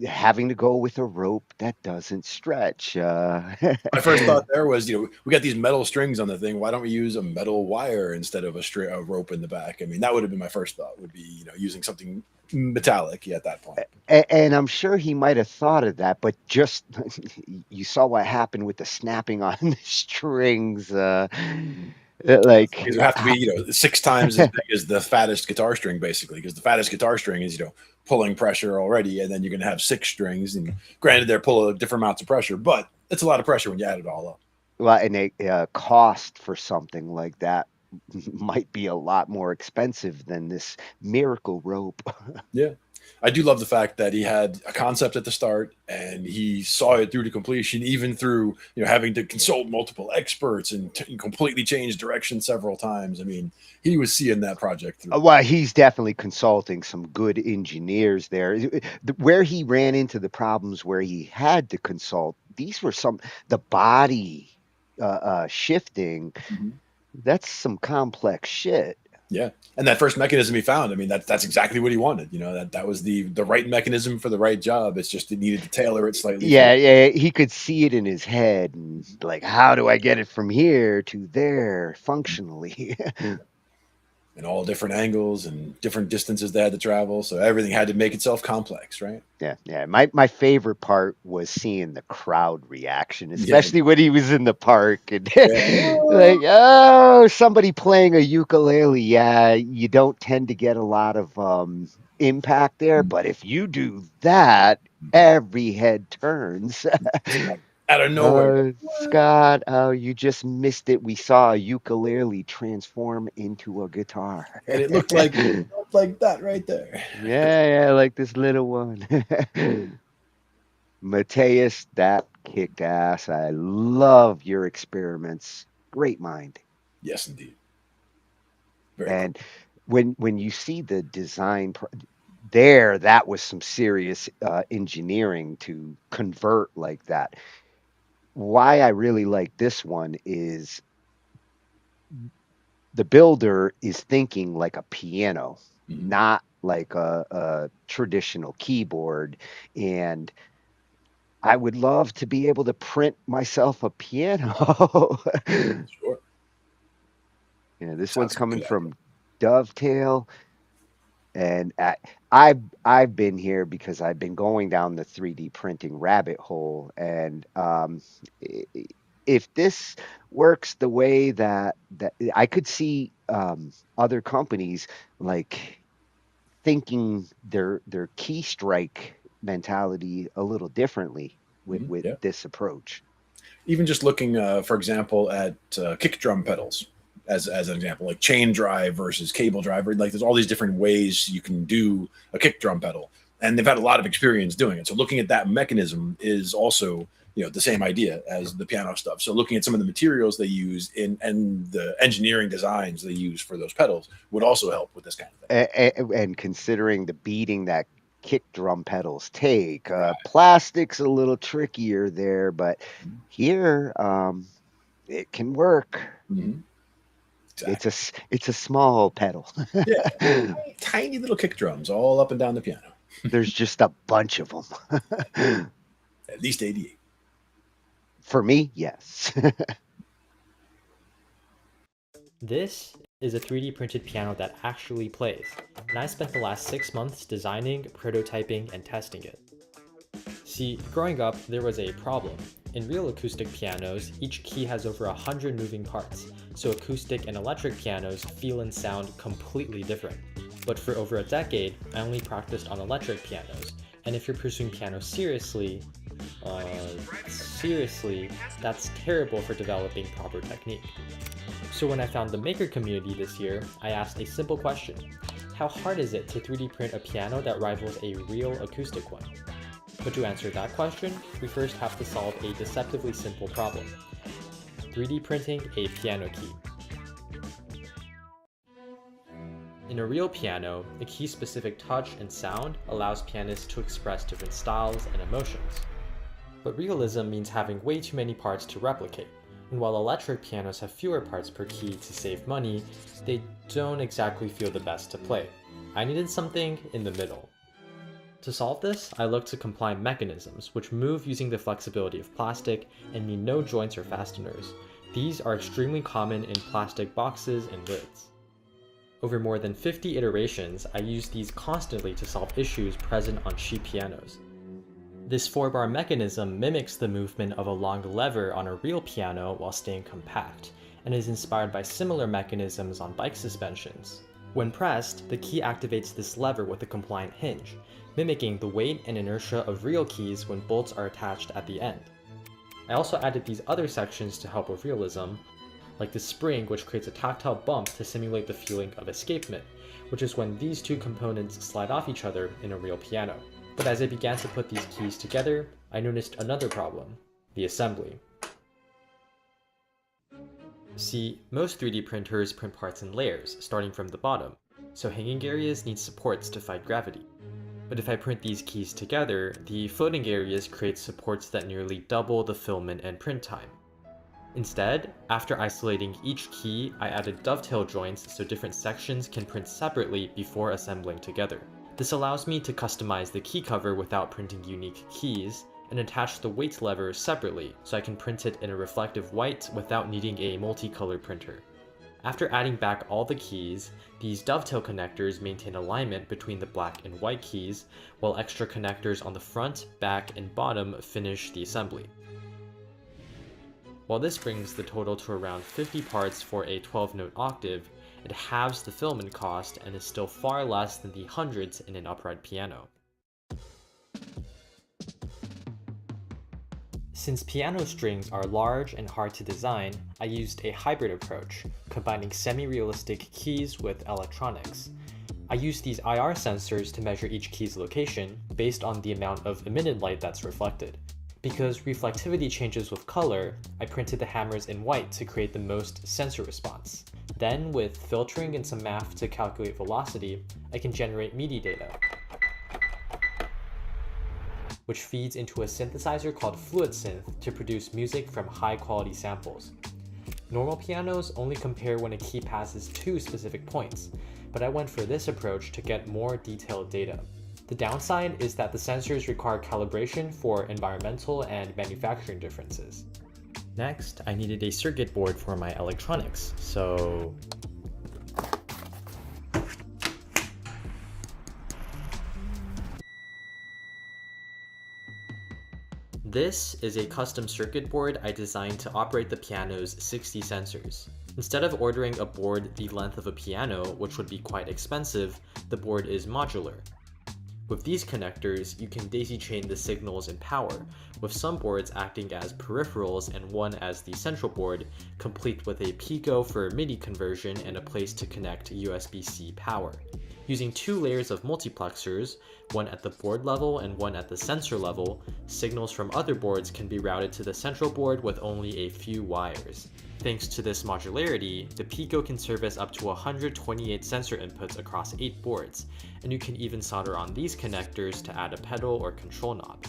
having to go with a rope that doesn't stretch. My first thought there was, you know, we got these metal strings on the thing. Why don't we use a metal wire instead of a rope in the back? I mean, that would have been my first thought. Would be, you know, using something metallic at that point. And I'm sure he might have thought of that, but just you saw what happened with the snapping on the strings. Like it would have to be, you know, 6 times as big as the fattest guitar string, basically, because the fattest guitar string is, you know, pulling pressure already, and then you're going to have 6 strings, and granted they're pulling different amounts of pressure, but it's a lot of pressure when you add it all up. Well, and a cost for something like that might be a lot more expensive than this miracle rope. Yeah. I do love the fact that he had a concept at the start and he saw it through to completion, even through, you know, having to consult multiple experts and completely change direction several times. I mean, he was seeing that project through. Well, he's definitely consulting some good engineers there. Where he ran into the problems where he had to consult, these were the body shifting. Mm-hmm. That's some complex shit. Yeah. And that first mechanism he found, I mean, that's exactly what he wanted. You know, that was the right mechanism for the right job. It's just it needed to tailor it slightly. Yeah. He could see it in his head and like, how do I get it from here to there functionally? And all different angles and different distances they had to travel. So everything had to make itself complex, right? Yeah. My favorite part was seeing the crowd reaction, especially when he was in the park and like, oh, somebody playing a ukulele. Yeah, you don't tend to get a lot of impact there, but if you do that, every head turns. Out of nowhere. Scott, you just missed it. We saw a ukulele transform into a guitar. And it looked like that right there. Yeah, like this little one. Mateus, that kicked ass. I love your experiments. Great mind. Yes, indeed. And when you see the design there, that was some serious engineering to convert like that. Why I really like this one is the builder is thinking like a piano, not like a traditional keyboard. And I would love to be able to print myself a piano. Sure. Yeah, this Sounds one's like a coming good idea. from Dovetail, and I've been here because I've been going down the 3D printing rabbit hole, and if this works the way that I could see other companies like thinking their key strike mentality a little differently with Yeah. this approach. Even just looking, for example, at kick drum pedals as an example, like chain drive versus cable drive, or like there's all these different ways you can do a kick drum pedal, and they've had a lot of experience doing it. So looking at that mechanism is also, you know, the same idea as the piano stuff. So looking at some of the materials they use and the engineering designs they use for those pedals would also help with this kind of thing. And considering the beating that kick drum pedals take, plastic's a little trickier there, but here it can work. Exactly. It's a small pedal. Yeah, tiny little kick drums all up and down the piano. There's just a bunch of them. At least 88. For me, yes. This is a 3D printed piano that actually plays, and I spent the last 6 months designing, prototyping, and testing it. See, growing up, there was a problem. In real acoustic pianos, each key has over 100 moving parts, so acoustic and electric pianos feel and sound completely different. But for over a decade, I only practiced on electric pianos, and if you're pursuing piano seriously, that's terrible for developing proper technique. So when I found the maker community this year, I asked a simple question. How hard is it to 3D print a piano that rivals a real acoustic one? But to answer that question, we first have to solve a deceptively simple problem. 3D printing a piano key. In a real piano, a key-specific touch and sound allows pianists to express different styles and emotions. But realism means having way too many parts to replicate, and while electric pianos have fewer parts per key to save money, they don't exactly feel the best to play. I needed something in the middle. To solve this, I looked to compliant mechanisms, which move using the flexibility of plastic and need no joints or fasteners. These are extremely common in plastic boxes and lids. Over more than 50 iterations, I used these constantly to solve issues present on cheap pianos. This 4-bar mechanism mimics the movement of a long lever on a real piano while staying compact, and is inspired by similar mechanisms on bike suspensions. When pressed, the key activates this lever with a compliant hinge, mimicking the weight and inertia of real keys when bolts are attached at the end. I also added these other sections to help with realism, like the spring, which creates a tactile bump to simulate the feeling of escapement, which is when these two components slide off each other in a real piano. But as I began to put these keys together, I noticed another problem: the assembly. See, most 3D printers print parts in layers, starting from the bottom, so hanging areas need supports to fight gravity. But if I print these keys together, the floating areas create supports that nearly double the filament and print time. Instead, after isolating each key, I added dovetail joints so different sections can print separately before assembling together. This allows me to customize the key cover without printing unique keys, and attach the weight lever separately so I can print it in a reflective white without needing a multicolor printer. After adding back all the keys, these dovetail connectors maintain alignment between the black and white keys, while extra connectors on the front, back, and bottom finish the assembly. While this brings the total to around 50 parts for a 12-note octave, it halves the filament cost and is still far less than the hundreds in an upright piano. Since piano strings are large and hard to design, I used a hybrid approach, combining semi-realistic keys with electronics. I used these IR sensors to measure each key's location based on the amount of emitted light that's reflected. Because reflectivity changes with color, I printed the hammers in white to create the most sensor response. Then, with filtering and some math to calculate velocity, I can generate MIDI data, which feeds into a synthesizer called FluidSynth to produce music from high-quality samples. Normal pianos only compare when a key passes 2 specific points, but I went for this approach to get more detailed data. The downside is that the sensors require calibration for environmental and manufacturing differences. Next, I needed a circuit board for my electronics, so this is a custom circuit board I designed to operate the piano's 60 sensors. Instead of ordering a board the length of a piano, which would be quite expensive, the board is modular. With these connectors, you can daisy chain the signals and power, with some boards acting as peripherals and one as the central board, complete with a Pico for MIDI conversion and a place to connect USB-C power. Using 2 layers of multiplexers, one at the board level and one at the sensor level, signals from other boards can be routed to the central board with only a few wires. Thanks to this modularity, the Pico can service up to 128 sensor inputs across 8 boards, and you can even solder on these connectors to add a pedal or control knob.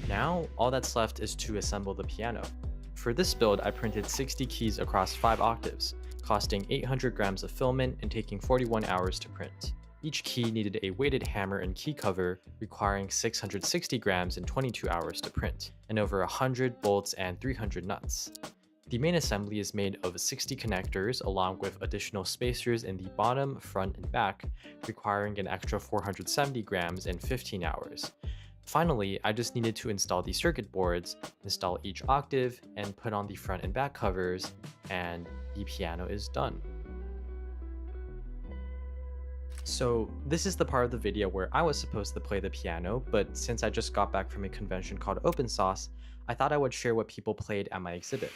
Now, all that's left is to assemble the piano. For this build, I printed 60 keys across 5 octaves, costing 800 grams of filament and taking 41 hours to print. Each key needed a weighted hammer and key cover, requiring 660 grams and 22 hours to print, and over 100 bolts and 300 nuts. The main assembly is made of 60 connectors along with additional spacers in the bottom, front, and back, requiring an extra 470 grams and 15 hours. Finally, I just needed to install the circuit boards, install each octave, and put on the front and back covers, and the piano is done. So this is the part of the video where I was supposed to play the piano, but since I just got back from a convention called Open Sauce, I thought I would share what people played at my exhibit.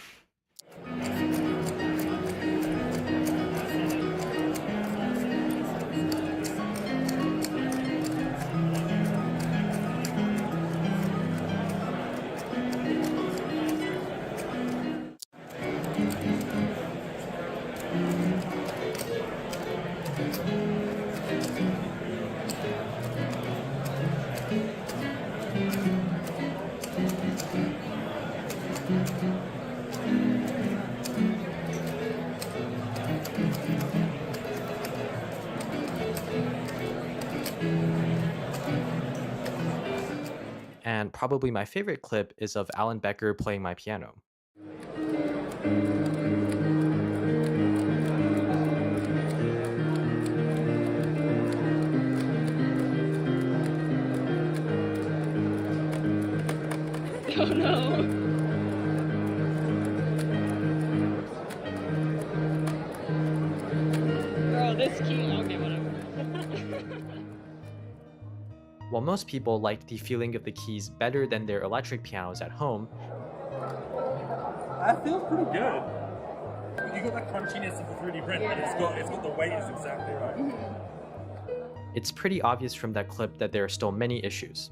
And probably my favorite clip is of Alan Becker playing my piano. Oh no. Girl, this key. Okay, whatever. While most people liked the feeling of the keys better than their electric pianos at home, That feels pretty good. You got that crunchiness of the 3D print, and it's got the weight is exactly right. it's pretty obvious from that clip that there are still many issues.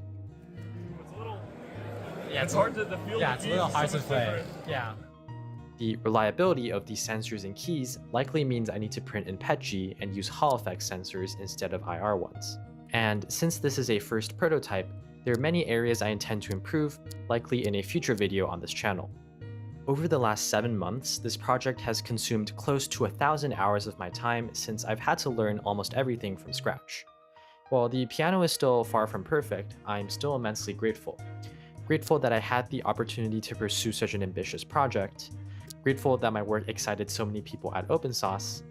Yeah, it's hard to feel. Yeah, it's a little hard to play. Yeah. The reliability of these sensors and keys likely means I need to print in PETG and use Hall effect sensors instead of IR ones. And since this is a first prototype, there are many areas I intend to improve, likely in a future video on this channel. Over the last 7 months, this project has consumed close to 1,000 hours of my time since I've had to learn almost everything from scratch. While the piano is still far from perfect, I'm still immensely grateful. Grateful that I had the opportunity to pursue such an ambitious project, grateful that my work excited so many people at Open Sauce,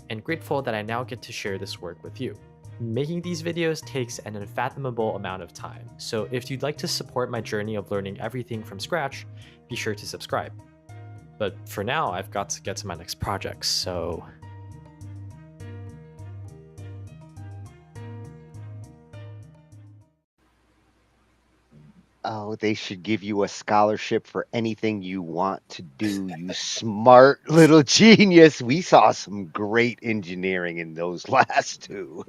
and grateful that I now get to share this work with you. Making these videos takes an unfathomable amount of time, so if you'd like to support my journey of learning everything from scratch, be sure to subscribe. But for now, I've got to get to my next project, so... Oh, they should give you a scholarship for anything you want to do, you smart little genius. We saw some great engineering in those last two.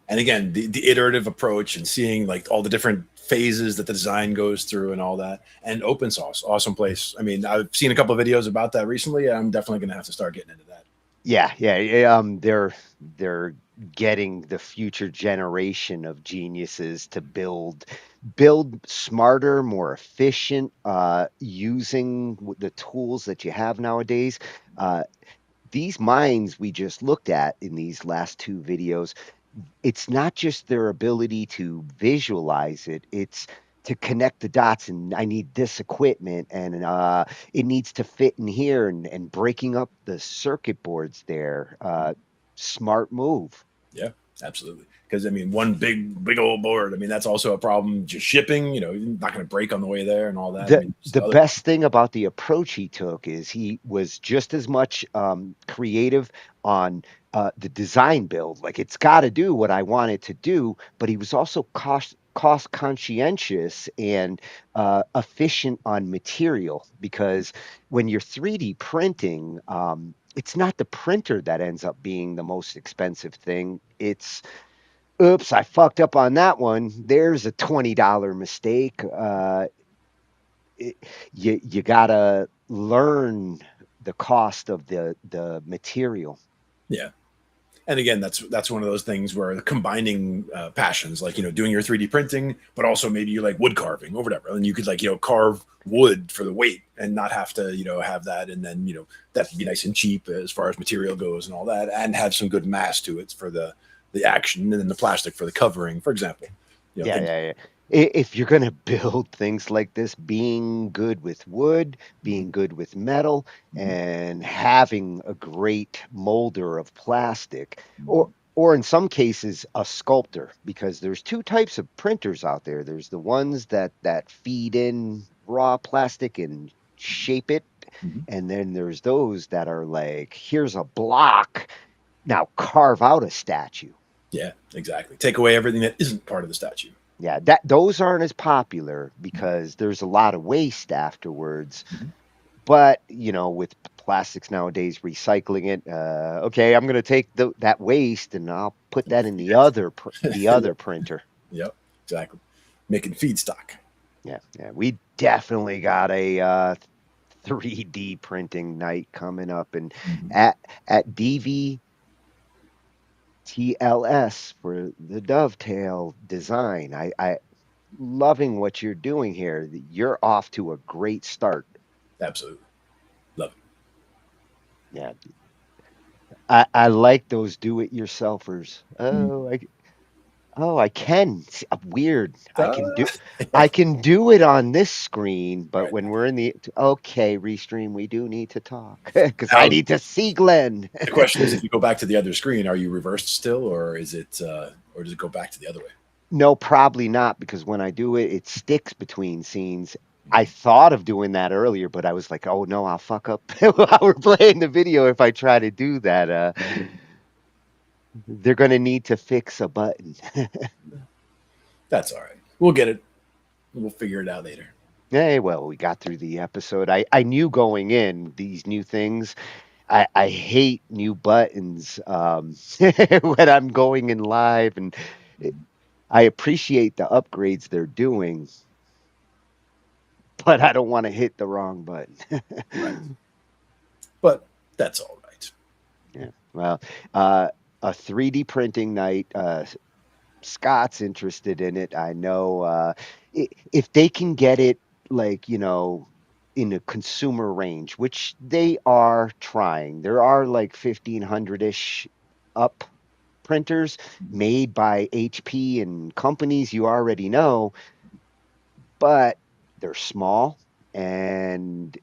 And again, the iterative approach and seeing like all the different phases that the design goes through and all that. And Open Sauce, awesome place. I mean, I've seen a couple of videos about that recently, and I'm definitely going to have to start getting into that. Yeah, they're getting the future generation of geniuses to build smarter, more efficient, using the tools that you have nowadays. These minds we just looked at in these last two videos, it's not just their ability to visualize it, it's to connect the dots, and I need this equipment, and it needs to fit in here, and breaking up the circuit boards there. Smart move. Yeah, absolutely. Because I mean, one big old board. I mean, that's also a problem. Just shipping. You're not going to break on the way there and all that. I mean, The best thing about the approach he took is he was just as much creative on the design build. Like, it's got to do what I want it to do, but he was also cost conscientious and efficient on material, because when you're 3D printing, it's not the printer that ends up being the most expensive thing. It's, oops, I fucked up on that one. There's a $20 mistake. You gotta learn the cost of the material. Yeah. And again, that's one of those things where combining passions, like, doing your 3D printing, but also maybe you like wood carving or whatever. And you could, like, carve wood for the weight and not have to, have that. And then, that would be nice and cheap as far as material goes and all that, and have some good mass to it for the action, and then the plastic for the covering, for example. Yeah. If you're going to build things like this, being good with wood, being good with metal, and having a great molder of plastic, or in some cases a sculptor, because there's two types of printers out there. There's the ones that feed in raw plastic and shape it, and then there's those that are like, here's a block, now carve out a statue. Yeah, exactly. Take away everything that isn't part of the statue. Yeah, those aren't as popular because there's a lot of waste afterwards. But with plastics nowadays, recycling it. Okay, I'm going to take that waste and I'll put that in the other printer. Yep, exactly. Making feedstock. Yeah. We definitely got a 3D printing night coming up, and at DV. TLS for the dovetail design. I loving what you're doing here. You're off to a great start. Absolutely. Love it. Yeah. I like those do-it-yourselfers. I can. Weird. I can do it on this screen, but when we're in the Restream, we do need to talk because I need to see Glenn. The question is, if you go back to the other screen, are you reversed still, or is it, or does it go back to the other way? No, probably not, because when I do it, it sticks between scenes. I thought of doing that earlier, but I was like, oh no, I'll fuck up while we're playing the video if I try to do that. They're going to need to fix a button. That's all right. We'll get it. We'll figure it out later. Hey, well, we got through the episode. I knew going in these new things. I hate new buttons when I'm going in live, and I appreciate the upgrades they're doing, but I don't want to hit the wrong button. Right. But that's all right. Yeah. Well, a 3D printing night. Scott's interested in it. I know if they can get it, like, in a consumer range, which they are trying. There are like 1,500-ish up printers made by HP and companies you already know, but they're small, and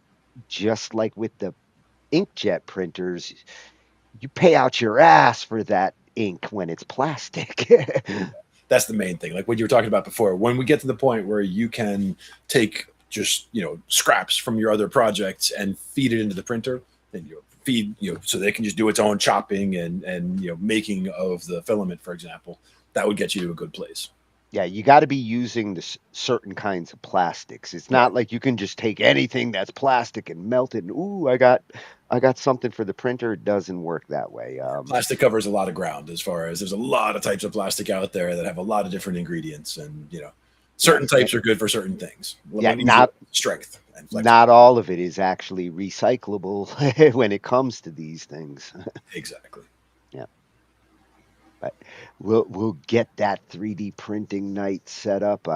just like with the inkjet printers, you pay out your ass for that ink when it's plastic. That's the main thing. Like what you were talking about before, when we get to the point where you can take just, scraps from your other projects and feed it into the printer, and feed, so they can just do its own chopping and making of the filament, for example, that would get you to a good place. Yeah, you got to be using the certain kinds of plastics. It's not like you can just take anything that's plastic and melt it. And, ooh, I got something for the printer. It doesn't work that way. Plastic covers a lot of ground, as far as there's a lot of types of plastic out there that have a lot of different ingredients, and certain types are good for certain things. Yeah, not strength. And not all of it is actually recyclable when it comes to these things. Exactly. Yeah. But we'll get that 3D printing night set up.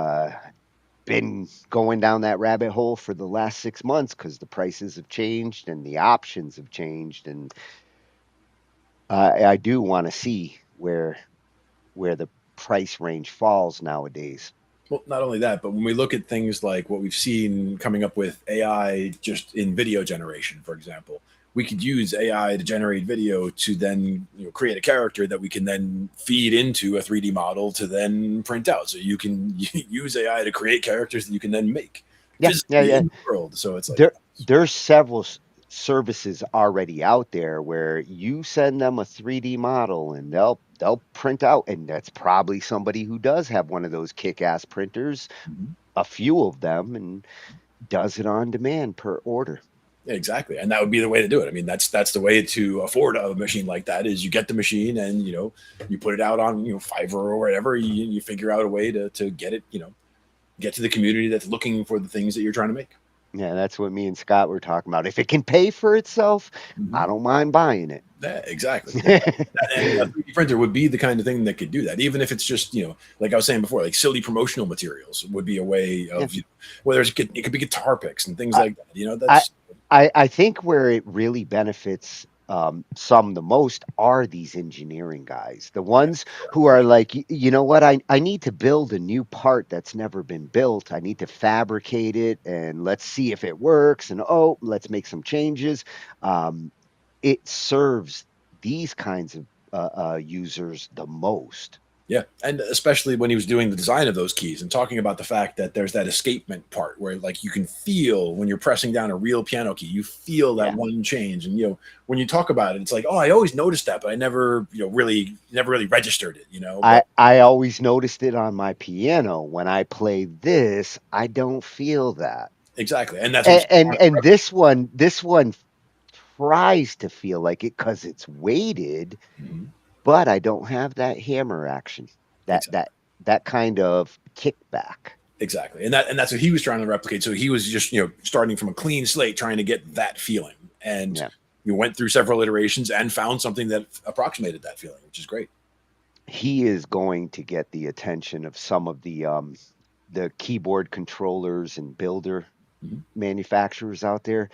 Been going down that rabbit hole for the last 6 months because the prices have changed and the options have changed, and I do want to see where the price range falls nowadays. Well, not only that, but when we look at things like what we've seen coming up with AI just in video generation, for example, we could use AI to generate video to then create a character that we can then feed into a 3D model to then print out. So you can use AI to create characters that you can then make physically in the world. So it's like there's several services already out there where you send them a 3D model and they'll print out, and that's probably somebody who does have one of those kick-ass printers, a few of them, and does it on demand per order. Exactly. And that would be the way to do it. I mean, that's the way to afford a machine like that is you get the machine and, you put it out on, Fiverr or whatever, you figure out a way to get it, get to the community that's looking for the things that you're trying to make. Yeah, that's what me and Scott were talking about. If it can pay for itself, I don't mind buying it. Yeah, exactly. And a 3D printer would be the kind of thing that could do that, even if it's just, like I was saying before, like silly promotional materials would be a way of, whether it could be guitar picks and things like that. That's. I think where it really benefits some the most are these engineering guys, the ones who are like, you know what, I need to build a new part that's never been built. I need to fabricate it and let's see if it works, and let's make some changes. It serves these kinds of users the most. Yeah, and especially when he was doing the design of those keys and talking about the fact that there's that escapement part where like you can feel when you're pressing down a real piano key, you feel that one change. And when you talk about it, it's like, I always noticed that, but I never, really registered it, I always noticed it on my piano. When I play this, I don't feel that. Exactly. And that's and this one tries to feel like it because it's weighted. But I don't have that hammer action, that kind of kickback. Exactly, and that's what he was trying to replicate. So he was just starting from a clean slate, trying to get that feeling, and you went through several iterations and found something that approximated that feeling, which is great. He is going to get the attention of some of the keyboard controllers and builder manufacturers out there.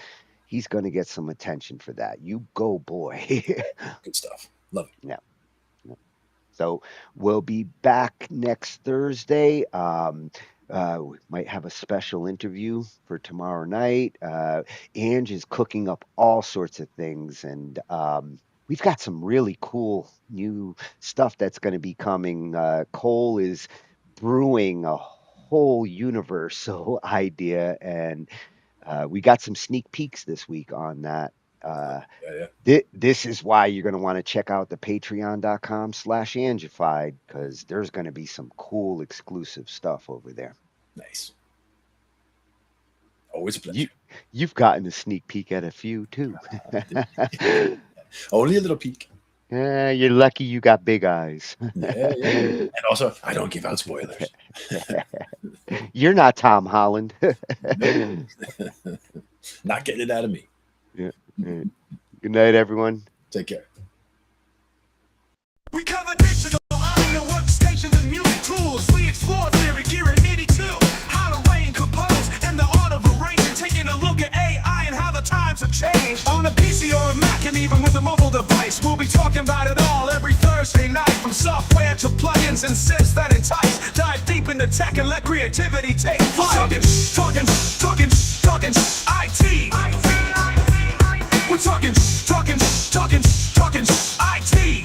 He's going to get some attention for that. You go, boy. Good stuff. Love it. Yeah. So we'll be back next Thursday. We might have a special interview for tomorrow night. Ange is cooking up all sorts of things, and we've got some really cool new stuff that's going to be coming. Cole is brewing a whole universal idea, and we got some sneak peeks this week on that. This is why you're going to want to check out the patreon.com/Angified, because there's going to be some cool exclusive stuff over there. Nice. Always a pleasure. You've gotten a sneak peek at a few too. Only a little peek. You're lucky you got big eyes. Yeah. And also, I don't give out spoilers. You're not Tom Holland. Not getting it out of me. Yeah. Good night, everyone. Take care. We cover digital audio workstations and music tools. We explore theory, gear, and MIDI too. How to arrange, compose, and the art of arranging. Taking a look at AI and how the times have changed. On a PC or a Mac, and even with a mobile device, we'll be talking about it all every Thursday night. From software to plugins and synths that entice. Dive deep into tech and let creativity take flight. Talkin IT. We're talking IT.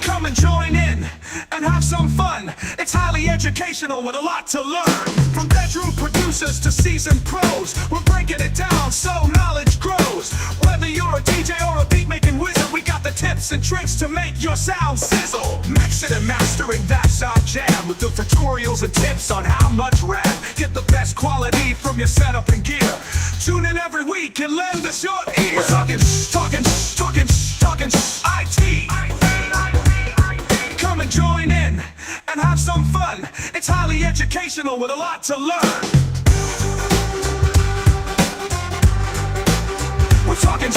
Come and join in and have some fun. It's highly educational with a lot to learn. From bedroom producers to seasoned pros, we're breaking it down so knowledge grows. Whether you're a DJ or a beat making wizard, we got the tips and tricks to make your sound sizzle. Mixing and mastering, that's our jam. With the tutorials and tips on how much RAM. Get the best quality from your setup and gear. Tune in every week and lend us your ear. We're talking IT. Come and join in and have some fun. It's highly educational with a lot to learn. We're talking